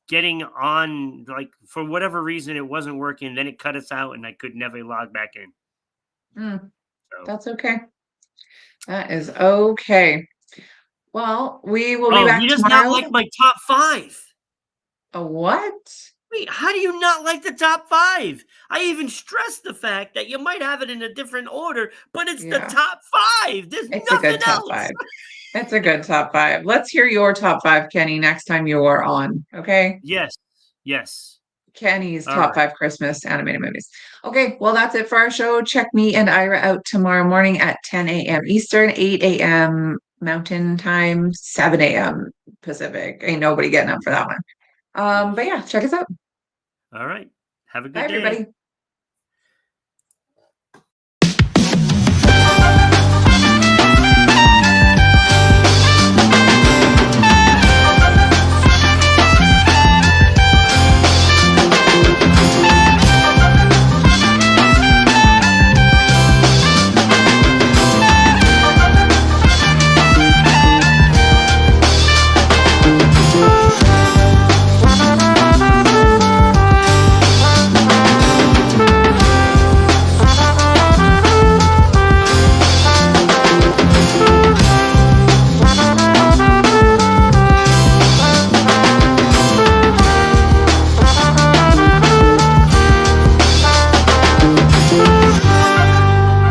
getting on. Like for whatever reason, it wasn't working. Then it cut us out, and I could never log back in. Mm, So, that's okay. That is okay. Well, we will be oh, back he does not tomorrow. like my top five. A what? Wait, how do you not like the top five? I even stressed the fact that you might have it in a different order, but it's the Yeah, top five. There's it's a nothing good top else. five. It's a good top five. Let's hear your top five, Kenny, next time you're on. Okay. Yes. Yes. Kenny's All top right. five Christmas animated movies. Okay, well, that's it for our show. Check me and Ira out tomorrow morning at 10 a.m. Eastern, 8 a.m. Mountain Time, 7 a.m. Pacific. Ain't nobody getting up for that one. Mm. But yeah, check us out. All right. Have a Bye, good day. everybody.